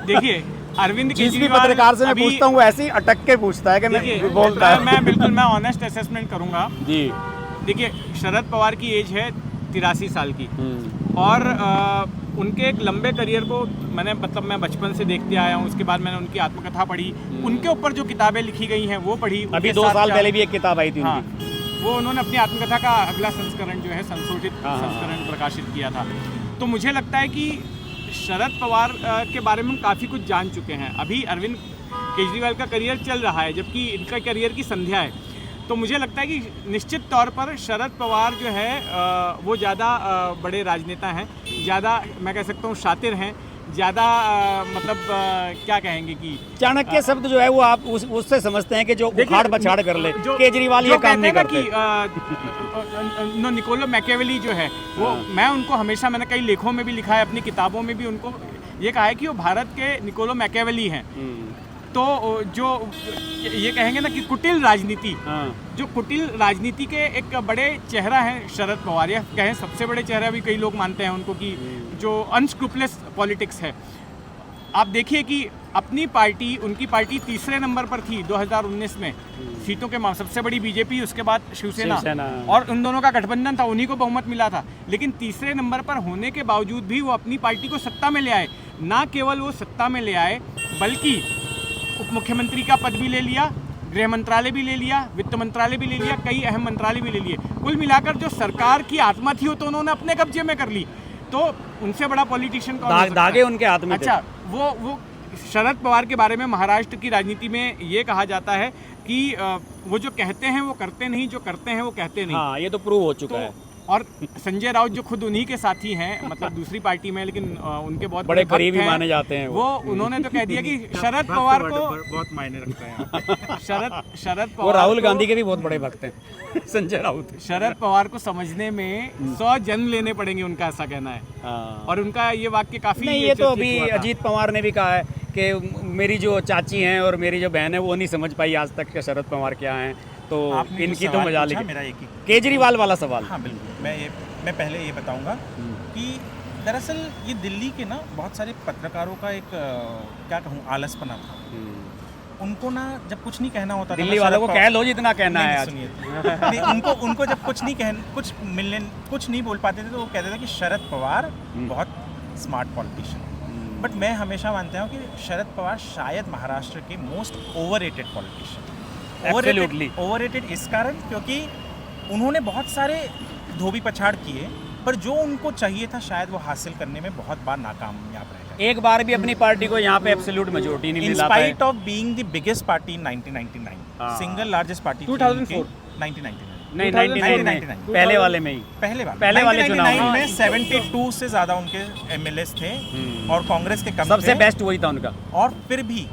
देखिए, अरविंद जिस भी केजरीवाल पत्रकार से मैं पूछता हूँ ऐसे ही अटक के पूछता है कि मैं बोलता है। मैं बिल्कुल मैं ऑनेस्ट असेसमेंट करूंगा जी। देखिए, शरद पवार की एज है 83 साल की, और उनके एक लंबे करियर को मैं बचपन से देखते आया हूँ। उसके बाद मैंने उनकी आत्मकथा पढ़ी, उनके ऊपर जो किताबें लिखी गई हैं वो पढ़ी। अभी 2 साल पहले भी एक किताब आई थी हाँ, उनकी। वो उन्होंने अपनी आत्मकथा का अगला संस्करण जो है संशोधित संस्करण प्रकाशित किया था। तो मुझे लगता है कि शरद पवार के बारे में हम काफ़ी कुछ जान चुके हैं। अभी अरविंद केजरीवाल का करियर चल रहा है, जबकि इनका करियर की संध्या है। तो मुझे लगता है कि निश्चित तौर पर शरद पवार जो है वो ज़्यादा बड़े राजनेता हैं, ज़्यादा मैं कह सकता हूँ शातिर हैं, ज़्यादा क्या कहेंगे कि चाणक्य शब्द जो है वो आप उससे समझते हैं कि जो उखाड़ बछाड़ कर ले। केजरीवाल ये काम नहीं करते। निकोलो मैकियावेली जो है वो, मैं उनको हमेशा, मैंने कई लेखों में भी लिखा है, अपनी किताबों में भी उनको ये कहा है कि वो भारत के निकोलो मैकियावेली हैं। तो जो ये कहेंगे ना कि कुटिल राजनीति, जो कुटिल राजनीति के एक बड़े चेहरा हैं शरद पवार, या कहें सबसे बड़े चेहरा भी कई लोग मानते हैं उनको, कि जो अनस्क्रूपलेस पॉलिटिक्स है। आप देखिए कि अपनी पार्टी, उनकी पार्टी तीसरे नंबर पर थी 2019 में सीटों के सबसे बड़ी बीजेपी, उसके बाद शिवसेना, और उन दोनों का गठबंधन था, उन्हीं को बहुमत मिला था। लेकिन तीसरे नंबर पर होने के बावजूद भी वो अपनी पार्टी को सत्ता में ले आए। ना केवल वो सत्ता में ले आए, बल्कि उप मुख्यमंत्री का पद भी ले लिया, गृह मंत्रालय भी ले लिया, वित्त मंत्रालय भी ले लिया, कई अहम मंत्रालय भी ले लिए। कुल मिलाकर जो सरकार की आत्मा थी वो तो उन्होंने अपने कब्जे में कर ली। तो उनसे बड़ा पॉलिटिशियन कौन हो सकता है? दागे उनके हाथ में। अच्छा, वो शरद पवार के बारे में महाराष्ट्र की राजनीति में ये कहा जाता है कि वो जो कहते हैं वो करते नहीं, जो करते हैं वो कहते नहीं। हाँ, ये तो प्रूव हो चुका है। और संजय राउत जो खुद उन्हीं के साथी हैं, मतलब दूसरी पार्टी में, लेकिन उनके बहुत बड़े करीबी माने जाते हैं वो उन्होंने तो कह दिया कि शरद पवार को बहुत मायने रखता है। शरद पवार, वो राहुल गांधी के भी बहुत बड़े भक्त हैं संजय राउत। शरद पवार को समझने में 100 जन्म लेने पड़ेंगे, उनका ऐसा कहना है। और उनका ये वाक्य काफी नहीं, ये तो अभी अजीत पवार ने भी कहा है कि मेरी जो चाची हैं और मेरी जो बहन है वो नहीं समझ पाई आज तक कि शरद पवार क्या हैं। तो इनकी तो मजा ली। मेरा एक ही केजरीवाल वाला सवाल। हाँ बिल्कुल, मैं पहले ये बताऊंगा कि दरअसल ये दिल्ली के ना बहुत सारे पत्रकारों का एक क्या कहूँ आलसपना था। उनको ना जब कुछ नहीं कहना होता, दिल्ली वालों को कह लो जितना कहना है। सुनिए, उनको जब कुछ नहीं बोल पाते थे तो वो कहते थे कि शरद पवार बहुत स्मार्ट पॉलिटिशियन। बट मैं हमेशा मानता हूँ कि शरद पवार शायद महाराष्ट्र के मोस्ट ओवररेटेड पॉलिटिशियन। ओवररेटेड इस कारण क्योंकि उन्होंने बहुत सारे धोबी पछाड़ किए, पर जो उनको चाहिए था शायद वो हासिल करने में बहुत बार नाकामयाब रह गए। एक बार भी अपनी पार्टी को यहाँ पे एब्सोल्यूट मेजॉरिटी नहीं इन मिला पाए। Spite of being the biggest party in 1999, single largest party 2004 1999 नहीं 1999 पहले वाले में ही पहले वाले चुनाव 1999 में 72 से ज्यादा उनके एमएलएस थे और कांग्रेस के कम सबसे थे। बेस्ट वही था उनका। और फिर भी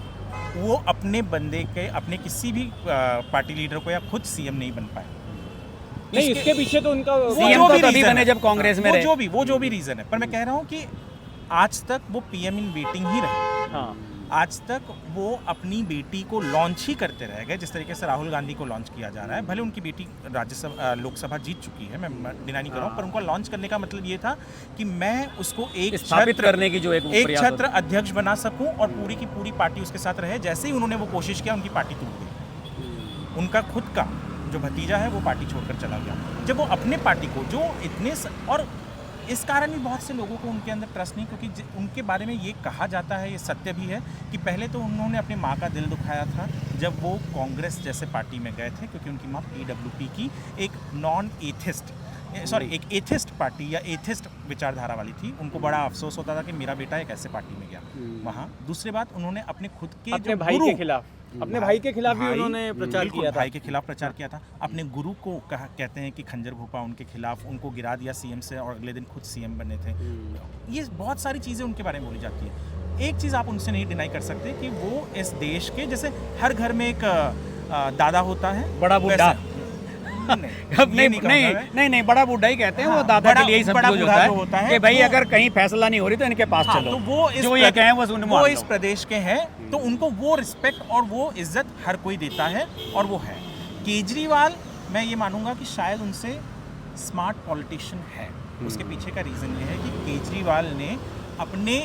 वो अपने बंदे के अपने किसी भी पार्टी लीडर को या खुद सीएम नहीं बन पाए। नहीं, इसके पीछे तो उनका सीएम तो तभी बने जब कांग्रेस में रहे। वो जो भी रीजन है, पर मैं कह रहा हूँ कि आज तक वो पीएम इन वेटिंग ही रहे। हाँ। आज तक वो अपनी बेटी को लॉन्च ही करते रह गए, जिस तरीके से राहुल गांधी को लॉन्च किया जा रहा है। भले उनकी बेटी राज्यसभा लोकसभा जीत चुकी है, मैं डिनाई नहीं कर रहा हूँ, पर उनको लॉन्च करने का मतलब ये था कि मैं उसको एक स्थापित करने की जो एक प्रयास छत्र अध्यक्ष बना सकूं और पूरी की पूरी पार्टी उसके साथ रहे। जैसे ही उन्होंने वो कोशिश किया, उनकी पार्टी टूट गई। उनका खुद का जो भतीजा है वो पार्टी छोड़कर चला गया। जब वो अपने पार्टी को जो इतने और इस कारण भी बहुत से लोगों को उनके अंदर ट्रस्ट नहीं, क्योंकि उनके बारे में ये कहा जाता है, ये सत्य भी है कि पहले तो उन्होंने अपनी माँ का दिल दुखाया था जब वो कांग्रेस जैसे पार्टी में गए थे, क्योंकि उनकी माँ PWP की एक एक एथिस्ट पार्टी या एथिस्ट विचारधारा वाली थी। उनको बड़ा अफसोस होता था कि मेरा बेटा एक ऐसे पार्टी में गया वहाँ। दूसरी बात, उन्होंने अपने खुद के अपने भाई के खिलाफ भी उन्होंने प्रचार किया था। भाई के खिलाफ प्रचार किया था। अपने गुरु को कहते हैं कि खंजर घोपा उनके खिलाफ, उनको गिरा दिया सीएम से और अगले दिन खुद सीएम बने थे। ये बहुत सारी चीज़ें उनके बारे में बोली जाती है। एक चीज़ आप उनसे नहीं डिनाई कर सकते कि वो इस देश के, जैसे हर घर में एक दादा होता है, बड़ा बूढ़ा नहीं बड़ा बूढ़ा ही कहते हैं। वो दादा के लिए ही सब कुछ होता है कि भाई अगर कहीं फैसला नहीं हो रही तो इनके पास चलो। तो वो जो ये कहें वो इस प्रदेश के हैं, तो उनको वो रिस्पेक्ट और वो इज्जत हर कोई देता है और वो है। केजरीवाल, मैं ये मानूंगा कि शायद उनसे स्मार्ट पॉलिटिशियन है। उसके पीछे का रीज़न ये है कि केजरीवाल ने अपने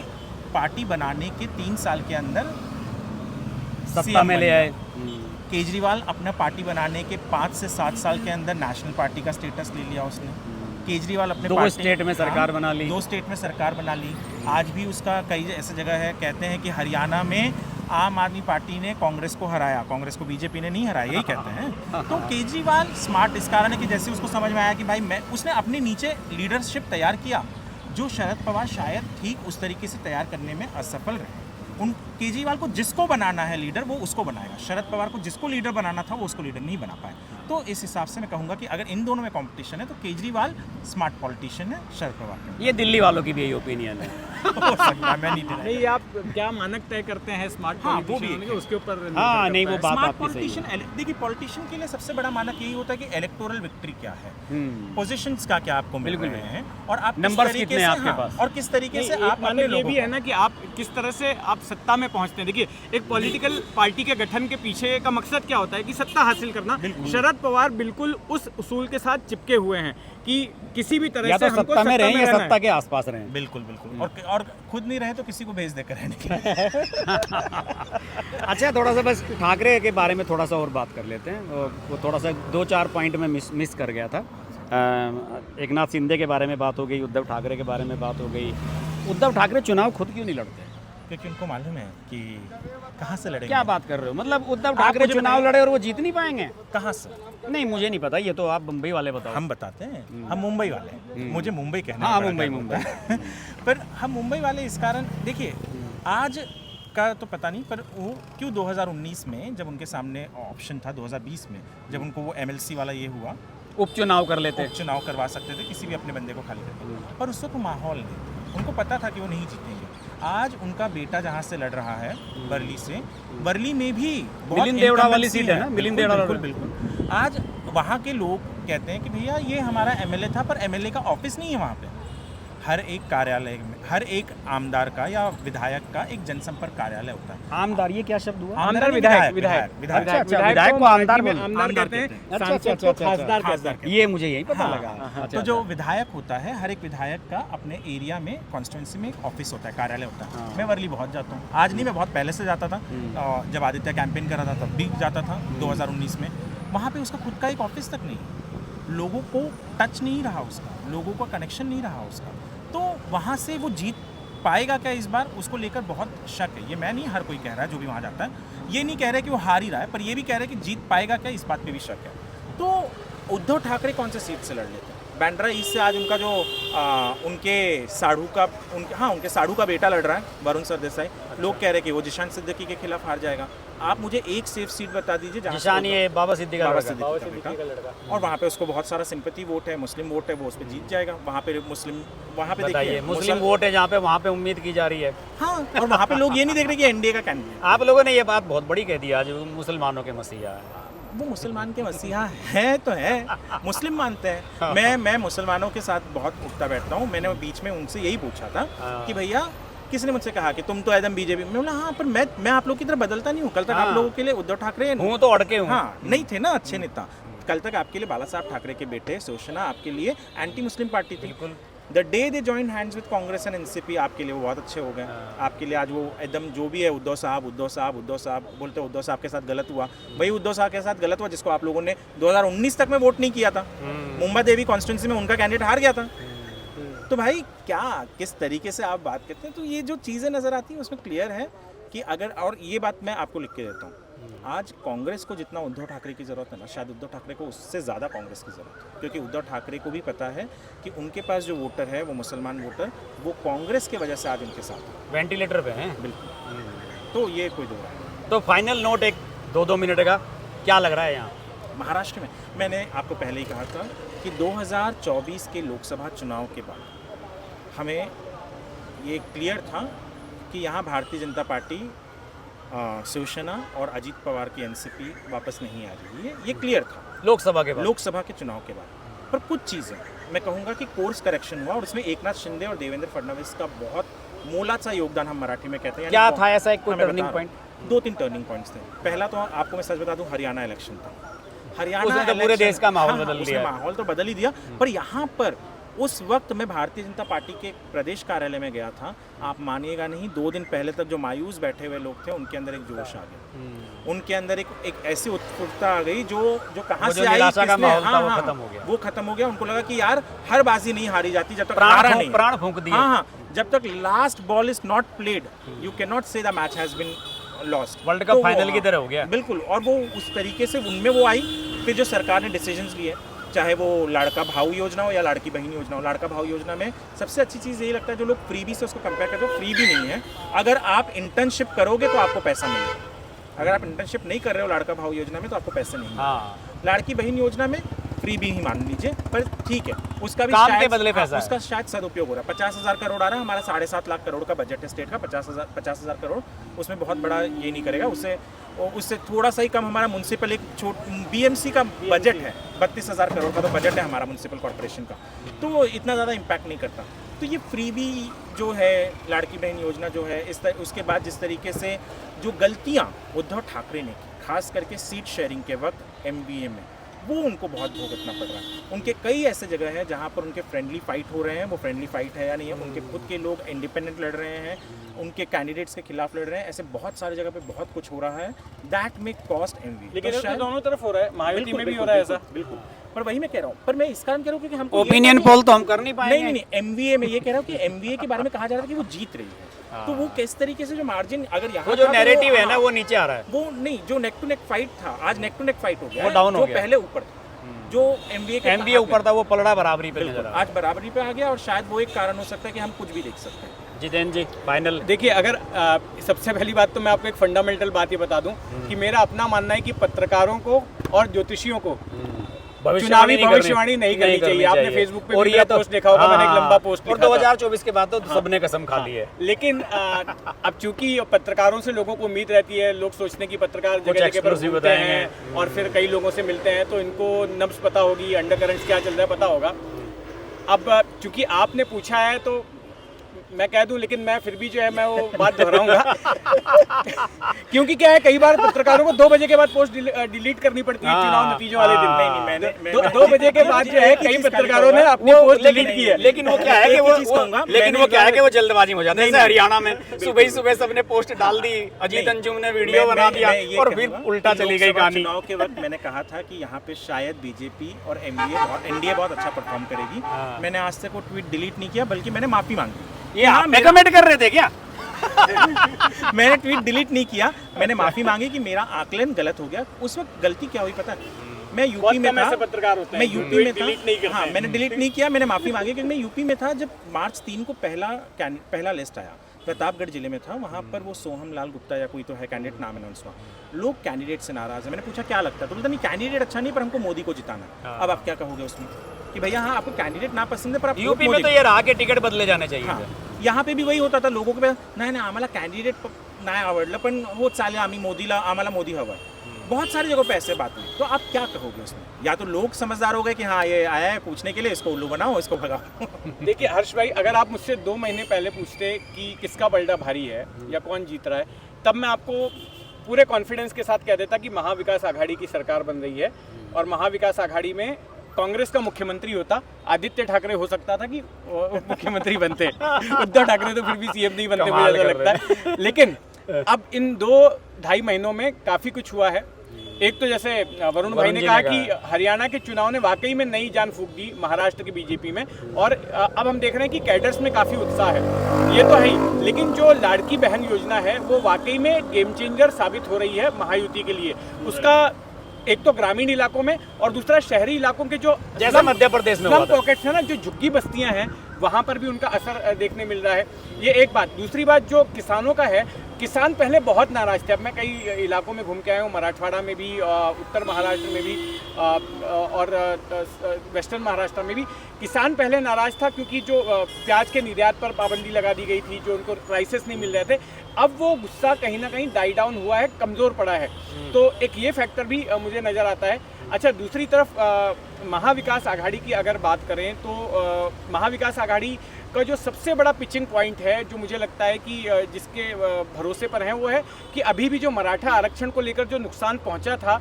पार्टी बनाने के 3 साल के अंदर सत्ता में ले आए। केजरीवाल अपना पार्टी बनाने के 5 से 7 साल के अंदर नेशनल पार्टी का स्टेटस ले लिया उसने। केजरीवाल अपने 2 स्टेट में सरकार बना ली। 2 स्टेट में सरकार बना ली। आज भी उसका कई ऐसी जगह है, कहते हैं कि हरियाणा में आम आदमी पार्टी ने कांग्रेस को हराया, कांग्रेस को बीजेपी ने नहीं हराया, यही कहते हैं। तो केजरीवाल स्मार्ट इस कारण है कि जैसे उसको समझ में आया कि भाई उसने अपने नीचे लीडरशिप तैयार किया, जो शरद पवार शायद ठीक उस तरीके से तैयार करने में असफल रहे। केजरीवाल को जिसको बनाना है लीडर, वो उसको बनाएगा। शरद पवार को जिसको लीडर बनाना था वो उसको लीडर नहीं बना पाए। तो इस हिसाब से मैं कहूँगा कि अगर इन दोनों में कंपटीशन है तो केजरीवाल स्मार्ट पॉलिटिशियन है, शरद पवार का। ये दिल्ली वालों की भी यही ओपिनियन है। नहीं, आप क्या मानक तय करते हैं स्मार्ट पॉलिटिशियन के, उसके ऊपर हाँ नहीं वो बात स्मार्ट आपकी सही है। पॉलिटिशियन, देखिए पॉलिटिशियन के लिए सबसे बड़ा मानक यही होता है कि इलेक्टोरल विक्ट्री क्या है, पोजीशंस का क्या आपको मिल रहे हैं और आप नंबर्स कितने हैं आपके पास, और किस तरीके से आप मानक ये भी है ना कि आप किस तरह से आप सत्ता में पहुंचते हैं। देखिए, एक पॉलिटिकल पार्टी के गठन के पीछे का मकसद क्या होता है कि सत्ता हासिल करना। शरद पवार बिल्कुल उस उसूल के साथ चिपके हुए हैं कि किसी भी तरह से हमको सत्ता में रहें या सत्ता के आसपास रहें। बिल्कुल और खुद नहीं रहे तो किसी को भेज देकर रहने के लिए। अच्छा, थोड़ा सा बस ठाकरे के बारे में थोड़ा सा और बात कर लेते हैं। वो थोड़ा सा 2-4 पॉइंट में मिस कर गया था। एकनाथ शिंदे के बारे में बात हो गई, उद्धव ठाकरे के बारे में बात हो गई। उद्धव ठाकरे चुनाव खुद क्यों नहीं लड़ते? क्योंकि उनको मालूम है कि कहाँ से लड़ेंगे। क्या बात कर रहे हो? मतलब उद्धव ठाकरे चुनाव लड़े और वो जीत नहीं पाएंगे? कहाँ से? नहीं, मुझे नहीं पता, ये तो आप मुंबई वाले बताओ। हम बताते हैं, हम मुंबई वाले हैं। मुझे मुंबई कहना है। हाँ, मुंबई पर हम मुंबई वाले इस कारण, देखिए आज का तो पता नहीं, पर वो क्यों 2019 में जब उनके सामने ऑप्शन था, 2020 में जब उनको वो MLC वाला ये हुआ, उपचुनाव कर लेते, उपचुनाव करवा सकते थे किसी भी अपने बंदे को खाली करके, पर उस वक्त माहौल नहीं, उनको पता था कि वो नहीं जीतेंगे। आज उनका बेटा जहाँ से लड़ रहा है वर्ली से, वर्ली में भी मिलिंद देवड़ा वाली सीट है ना, मिलिंद देवड़ा। बिल्कुल। आज वहाँ के लोग कहते हैं कि भैया ये हमारा MLA था, पर MLA का ऑफिस नहीं है वहाँ पे। हर एक कार्यालय में, हर एक आमदार का या विधायक का एक जनसंपर्क कार्यालय होता है। आमदार, ये क्या शब्द हुआ? आमदार विधायक अच्छा, विधायक को आमदार कहते हैं, सांसद को खासदार कहते हैं। ये मुझे यही पता लगा। तो जो विधायक होता है, हर एक विधायक का अपने एरिया में, कॉन्स्टिट्यूंसी में एक ऑफिस होता है, कार्यालय होता है। मैं वर्ली बहुत जाता हूँ, आज नहीं, मैं बहुत पहले से जाता था। जब आदित्य कैंपेन कर रहा था तब भी जाता था 2019 में। वहाँ पे उसका खुद का एक ऑफिस तक नहीं, लोगों को टच नहीं रहा उसका, लोगों का कनेक्शन नहीं रहा उसका। तो वहाँ से वो जीत पाएगा क्या इस बार, उसको लेकर बहुत शक है। ये मैं नहीं, हर कोई कह रहा है जो भी वहाँ जाता है, ये नहीं कह रहे कि वो हार ही रहा है, पर ये भी कह रहे हैं कि जीत पाएगा क्या, इस बात पे भी शक है। तो उद्धव ठाकरे कौन से सीट से लड़ लेते हैं? बांद्रा ईस्ट से आज उनका जो उनके साढ़ू का बेटा लड़ रहा है, वरुण सरदेसाई। लोग कह रहे हैं कि वो जिशान सिद्दीकी के खिलाफ हार जाएगा। आप मुझे एक सेफ सीट बता दीजिए जहाँ जिशान ये बाबा सिद्दीकी का बेटा, और वहाँ पे उसको बहुत सारा सिंपैथी वोट है, मुस्लिम वोट है, वो उस पर जीत जाएगा। वहाँ पे देखिए मुस्लिम वोट है जहाँ पे, वहाँ पे उम्मीद की जा रही है। हाँ, और वहाँ पे लोग ये नहीं देख रहे कि एनडीए का कैंडिडेट। आप लोगों ने ये बात बहुत बड़ी कह दी आज, मुसलमानों के मसीहा। वो मुसलमान के मसीहा है तो है, मुस्लिम मानते हैं। मैं मुसलमानों के साथ बहुत उठता बैठता हूँ। मैंने बीच में उनसे यही पूछा था कि भैया, किसने मुझसे कहा कि तुम तो एकदम बीजेपी में। बोला हाँ, पर मैं आप लोग की तरह बदलता नहीं हूँ। कल तक आप लोगों के लिए उद्धव ठाकरे हूँ तो अड़के हूँ, हाँ नहीं थे ना अच्छे नेता। कल तक आपके लिए बाला साहब ठाकरे के बेटे शिवसेना आपके लिए एंटी मुस्लिम पार्टी थी। The day they join hands with Congress and NCP, आपके लिए वो बहुत अच्छे हो गए। आपके लिए आज वो एकदम जो भी है उद्धव साहब बोलते, उद्धव साहब के साथ गलत हुआ, वही उद्धव साहब के साथ गलत हुआ जिसको आप लोगों ने 2019 तक में वोट नहीं किया था। मुंबा देवी कॉन्स्टिट्यूंसी में उनका कैंडिडेट हार गया था। तो भाई क्या किस तरीके से आप बात करते हैं, तो ये जो चीज़ें नज़र आती हैं उसमें क्लियर है कि अगर, और ये बात मैं आपको लिख के देता हूँ, आज कांग्रेस को जितना उद्धव ठाकरे की ज़रूरत है ना, शायद उद्धव ठाकरे को उससे ज़्यादा कांग्रेस की ज़रूरत है। क्योंकि उद्धव ठाकरे को भी पता है कि उनके पास जो वोटर है, वो मुसलमान वोटर, वो कांग्रेस की वजह से आज उनके साथ है, वेंटिलेटर पे हैं। बिल्कुल। तो ये कोई दो राय नहीं। तो फाइनल नोट एक 2-2 मिनट का क्या लग रहा है यहाँ महाराष्ट्र में? मैंने आपको पहले ही कहा था कि 2024 के लोकसभा चुनाव के बाद हमें ये क्लियर था कि यहाँ भारतीय जनता पार्टी, शिवसेना और अजीत पवार की एनसीपी वापस नहीं आ रही है। ये क्लियर था लोकसभा के चुनाव के बाद। पर कुछ चीज़ें मैं कहूँगा कि कोर्स करेक्शन हुआ, और उसमें एकनाथ शिंदे और देवेंद्र फडणवीस का बहुत मोलाचा योगदान हम मराठी में कहते हैं। क्या था ऐसा एक टर्निंग पॉइंट? 2-3 टर्निंग पॉइंट्स थे। पहला तो आपको मैं सच बता दूं, हरियाणा इलेक्शन था। उसने तो पूरे देश का माहौल बदल दिया। माहौल तो बदल ही दिया, पर यहाँ पर उस वक्त मैं भारतीय जनता पार्टी के प्रदेश कार्यालय में गया था। आप मानिएगा नहीं, 2 दिन पहले तक जो मायूस बैठे हुए लोग थे, उनके अंदर एक जोश आ गया। उनके अंदर एक ऐसी उत्स्फूर्तता आ गई जो कहाँ से आई, वो खत्म हो गया। उनको लगा कि यार हर बाजी नहीं हारी जाती जब तक हारा नहीं, प्राण फूंक दिए। हाँ, जब तक last ball is not played, you can not say the match has been lost. World cup final की तरह हो गया। बिल्कुल, और वो उस तरीके से उनमें वो आई। फिर जो सरकार ने डिसीजंस लिए, चाहे वो लाड़का भाऊ योजना हो या लाड़की बहन योजना हो। लाड़का भाऊ योजना में सबसे अच्छी चीज़ यही लगता है, जो लोग फ्रीबी से उसको कंपेयर करते हो, फ्री भी नहीं है। अगर आप इंटर्नशिप करोगे तो आपको पैसा मिलेगा। अगर आप इंटर्नशिप नहीं कर रहे हो लाड़का भाऊ योजना में, तो आपको पैसे नहीं मिलेंगे। लाड़की बहन योजना में फ्री भी ही मान लीजिए, पर ठीक है, उसका भी काम के बदले पैसा उसका शायद सदुपयोग हो रहा है। 50,000 करोड़ आ रहा है, हमारा 7.5 लाख करोड़ का बजट है स्टेट का। 50,000 करोड़ उसमें बहुत बड़ा ये नहीं करेगा। उससे थोड़ा सा ही कम हमारा म्यूनसिपल, एक बीएमसी का बजट है, 32,000 करोड़ का तो बजट है हमारा म्यूनसिपल कॉर्पोरेशन का, तो इतना ज़्यादा इम्पैक्ट नहीं करता। तो ये फ्री भी जो है, लाड़की बहन योजना जो है, उसके बाद जिस तरीके से जो गलतियाँ उद्धव ठाकरे ने की, खास करके सीट शेयरिंग के वक्त MBA में, वो उनको बहुत भुगतना पड़ रहा है। उनके कई ऐसे जगह हैं जहाँ पर उनके फ्रेंडली फाइट हो रहे हैं, वो फ्रेंडली फाइट है या नहीं है। उनके खुद के लोग इंडिपेंडेंट लड़ रहे हैं, उनके कैंडिडेट्स के खिलाफ लड़ रहे हैं। ऐसे बहुत सारी जगह पे बहुत कुछ हो रहा है, दैट में कॉस्ट MBA। लेकिन तो दोनों तरफ हो रहा है, महायुति में भी हो रहा है ऐसा। बिल्कुल, पर वही मैं कह रहा हूँ। पर मैं इस कारण कह रहा हूँ क्योंकि हम ओपिनियन पोल तो हम कर नहीं पाएंगे। नहीं, MBA में ये कह रहा हूँ कि MBA के बारे में कहा जा रहा था कि वो जीत रही है। तो वो किस तरीके से जो मार्जिन, अगर यहाँ वो जो नैरेटिव है ना, वो नीचे आ रहा है। वो नहीं, जो नेक टू नेक फाइट था, आज नेक टू नेक फाइट हो गया, वो डाउन हो गया। पहले ऊपर था, जो MBA ऊपर था, वो पलड़ा बराबरी पे नजर आ रहा है। आज बराबरी पे आ गया, और शायद वो एक कारण हो सकता है कि हम कुछ भी देख सकते हैं। जितेंद्र जी फाइनल देखिए, अगर सबसे पहली बात तो मैं आपको एक फंडामेंटल बात ये बता दूं कि मेरा अपना मानना है कि पत्रकारों को और ज्योतिषियों को चुनावी भविष्यवाणी नहीं करनी चाहिए। आपने फेसबुक पे मेरा पोस्ट देखा होगा, मैंने एक लंबा पोस्ट लिखा था। 2024 के बाद तो सबने कसम खा ली है। लेकिन अब चूंकि पत्रकारों से लोगों को उम्मीद रहती है, लोग सोचते हैं कि पत्रकार जगह जगह पर घूमते हैं और फिर कई लोगों से मिलते हैं, तो इनको नब्ज पता होगी, अंडरकरेंट्स क्या चल रहा है पता होगा। अब चूंकि आपने पूछा है तो मैं कह दूं, लेकिन मैं फिर भी जो है मैं वो बात दोहराऊंगा क्योंकि क्या है, कई बार पत्रकारों को 2 बजे के बाद पोस्ट डिलीट करनी पड़ती है चुनाव नतीजों वाले दिन। नहीं, 2 बजे के बाद जो है कई पत्रकारों ने अपनी पोस्ट डिलीट की है। लेकिन वो क्या है कि वो जल्दबाजी हो जाता है। जैसे हरियाणा में सुबह सबने पोस्ट डाल दी, अजीत अंजुम ने वीडियो बना दिया और फिर उल्टा चली गई कहानी। चुनाव के वक्त मैंने कहा था कि यहाँ पे शायद बीजेपी और एनडीए बहुत अच्छा परफॉर्म करेगी। मैंने आज तक वो ट्वीट डिलीट नहीं किया, बल्कि मैंने माफी मांगी। ये आप कमेंट कर रहे थे क्या? मैंने ट्वीट डिलीट नहीं किया, मैंने माफी मांगी कि मेरा आकलन गलत हो गया। उस वक्त गलती क्या हुई पता है? मैं यूपी में था, पत्रकार होते मैं हैं यूपी में डिलीट नहीं था। करते हाँ, हैं। मैंने डिलीट नहीं किया, मैंने माफ़ी मांगी क्योंकि मैं यूपी में था जब मार्च 3 को पहला लिस्ट आया। प्रतापगढ़ जिले में था, वहाँ पर वो सोहम लाल गुप्ता या कोई तो है कैंडिडेट, नाम अनाउंस हुआ। लोग कैंडिडेट से नाराज़ है। मैंने पूछा क्या लगता है, तो बोलता नहीं कैंडिडेट अच्छा नहीं, पर हमको मोदी को जिताना है। अब आप क्या कहोगे उसमें कि भैया हाँ आपको कैंडिडेट ना पसंद है पर आप यूपी में तो ये रहा कि टिकट बदले जाने चाहिए हाँ, थे। यहाँ पे भी वही होता था लोगों के नाही आम्हाला कैंडिडेट नाही आवडलं पण हो चालेल आम्ही मोदीला आम्हाला मोदी हवा है। बहुत सारी जगहों पे ऐसे बात हुई, तो आप क्या कहोगे उसमें? या तो लोग समझदार हो गए कि हाँ ये आया है पूछने के लिए, इसको उल्लू बनाओ, इसको भगाओ। देखिए हर्ष भाई, अगर आप मुझसे 2 महीने पहले पूछते कि किसका बल्ला भारी है या कौन जीत रहा है, तब मैं आपको पूरे कॉन्फिडेंस के साथ कह देता कि महाविकास आघाड़ी की सरकार बन रही है और महाविकास आघाड़ी में कांग्रेस का मुख्यमंत्री होता, आदित्य ठाकरे हो सकता था कि मुख्यमंत्री बनते। उद्धव ठाकरे तो फिर भी सीएम नहीं बनते मुझे ऐसा लगता है। लेकिन अब इन 2-2.5 महीनों में काफ़ी कुछ हुआ है। एक तो जैसे वरुण भाई ने कहा कि हरियाणा के चुनाव ने वाकई में नई जान फूंक दी महाराष्ट्र की बीजेपी में, और अब हम देख रहे हैं कि कैडर्स में काफ़ी उत्साह है, ये तो है ही। लेकिन जो लाड़की बहन योजना है वो वाकई में गेम चेंजर साबित हो रही है महायुति के लिए। उसका एक तो ग्रामीण इलाकों में और दूसरा शहरी इलाकों के जो जैसे मध्य प्रदेश में हुआ था। पॉकेट्स है ना, जो झुग्गी बस्तियां हैं, वहां पर भी उनका असर देखने मिल रहा है। ये एक बात। दूसरी बात जो किसानों का है, किसान पहले बहुत नाराज थे। अब मैं कई इलाकों में घूम के आया हूँ, मराठवाड़ा में भी, उत्तर महाराष्ट्र में भी और वेस्टर्न महाराष्ट्र में भी। किसान पहले नाराज था क्योंकि जो प्याज के निर्यात पर पाबंदी लगा दी गई थी, जो उनको प्राइसेस नहीं मिल रहे थे। अब वो गुस्सा कहीं ना कहीं डाई डाउन हुआ है, कमज़ोर पड़ा है। तो एक ये फैक्टर भी मुझे नज़र आता है। अच्छा, दूसरी तरफ महाविकास आघाड़ी की अगर बात करें तो महाविकास आघाड़ी का जो सबसे बड़ा पिचिंग पॉइंट है, जो मुझे लगता है कि जिसके भरोसे पर है, वो है कि अभी भी जो मराठा आरक्षण को लेकर जो नुकसान पहुंचा था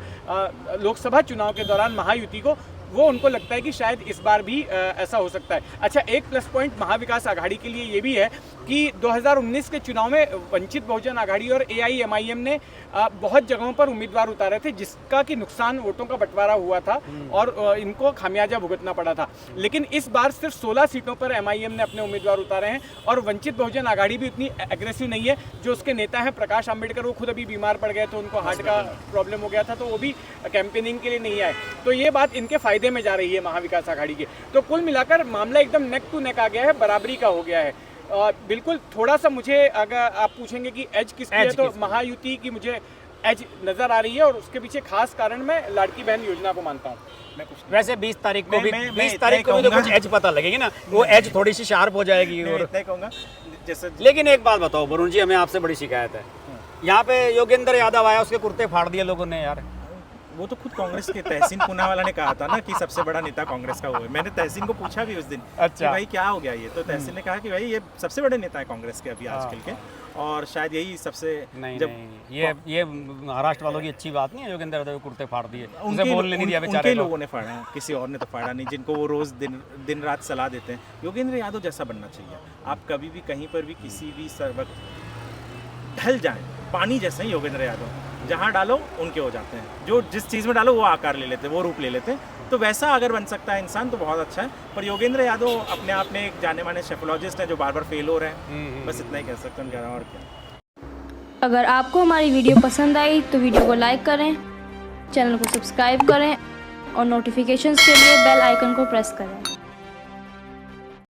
लोकसभा चुनाव के दौरान महायुति को, वो उनको लगता है कि शायद इस बार भी ऐसा हो सकता है। अच्छा, एक प्लस पॉइंट महाविकास आघाड़ी के लिए ये भी है कि 2019 के चुनाव में वंचित बहुजन आघाड़ी और AIMIM ने बहुत जगहों पर उम्मीदवार उतारे थे, जिसका कि नुकसान वोटों का बंटवारा हुआ था और इनको खामियाजा भुगतना पड़ा था। लेकिन इस बार सिर्फ 16 सीटों पर MIM ने अपने उम्मीदवार उतारे हैं और वंचित बहुजन आघाड़ी भी उतनी एग्रेसिव नहीं है। जो उसके नेता हैं प्रकाश आंबेडकर, वो खुद अभी बीमार पड़ गए थे, उनको हार्ट का प्रॉब्लम हो गया था, तो वो भी कैंपेनिंग के लिए नहीं आए। तो ये बात इनके फायदे में जा रही है महाविकास आघाड़ी के। तो कुल मिलाकर मामला एकदम नेक टू नेक आ गया है, बराबरी का हो गया है। बिल्कुल थोड़ा सा मुझे अगर आप पूछेंगे कि एज किसकी है, तो महायुति की मुझे एज नजर आ रही है और उसके पीछे खास कारण मैं लाड़की बहन योजना को मानता हूँ। मैं कुछ वैसे 20 तारीख को भी 20 तारीख को भी तो कुछ एज पता लगेगी ना, वो एज थोड़ी सी शार्प हो जाएगी। और इतना कहूँगा जैसे, लेकिन एक बात बताओ वरुण जी, हमें आपसे बड़ी शिकायत है, यहाँ पे योगेंद्र यादव आया, उसके कुर्ते फाड़ दिए लोगों ने यार। वो तो खुद कांग्रेस के तहसीन पूनावाला ने कहा था ना कि सबसे बड़ा नेता कांग्रेस का वो है। मैंने तहसीन को पूछा भी उस दिन कि भाई क्या हो गया ये, तो तहसीन ने कहा कि भाई ये सबसे बड़े नेता है कांग्रेस के अभी आजकल के, और शायद यही सबसे ये महाराष्ट्र वालों की अच्छी बात नहीं है। योगेंद्र यादव कुर्ते फाड़ दिए, उसे बोलने नहीं दिया बेचारे उनके लोगों ने फाड़ा है, किसी और ने तो फाड़ा नहीं, जिनको वो रोज दिन रात सलाह देते हैं। योगेंद्र यादव जैसा बनना चाहिए। आप कभी भी कहीं पर भी किसी भी वक्त ढल जाएं, पानी जैसे ही योगेंद्र यादव, जहाँ डालो उनके हो जाते हैं। जो जिस चीज़ में डालो वो आकार ले लेते हैं, वो रूप ले लेते हैं। तो वैसा अगर बन सकता है इंसान तो बहुत अच्छा है। पर योगेंद्र यादव अपने आप में एक जाने माने शेफोलॉजिस्ट हैं जो बार बार फेल हो रहे हैं। बस इतना ही कह सकते हैं, और क्या। अगर आपको हमारी वीडियो पसंद आई तो वीडियो को लाइक करें, चैनल को सब्सक्राइब करें और नोटिफिकेशंस के लिए बेल आइकन को प्रेस करें।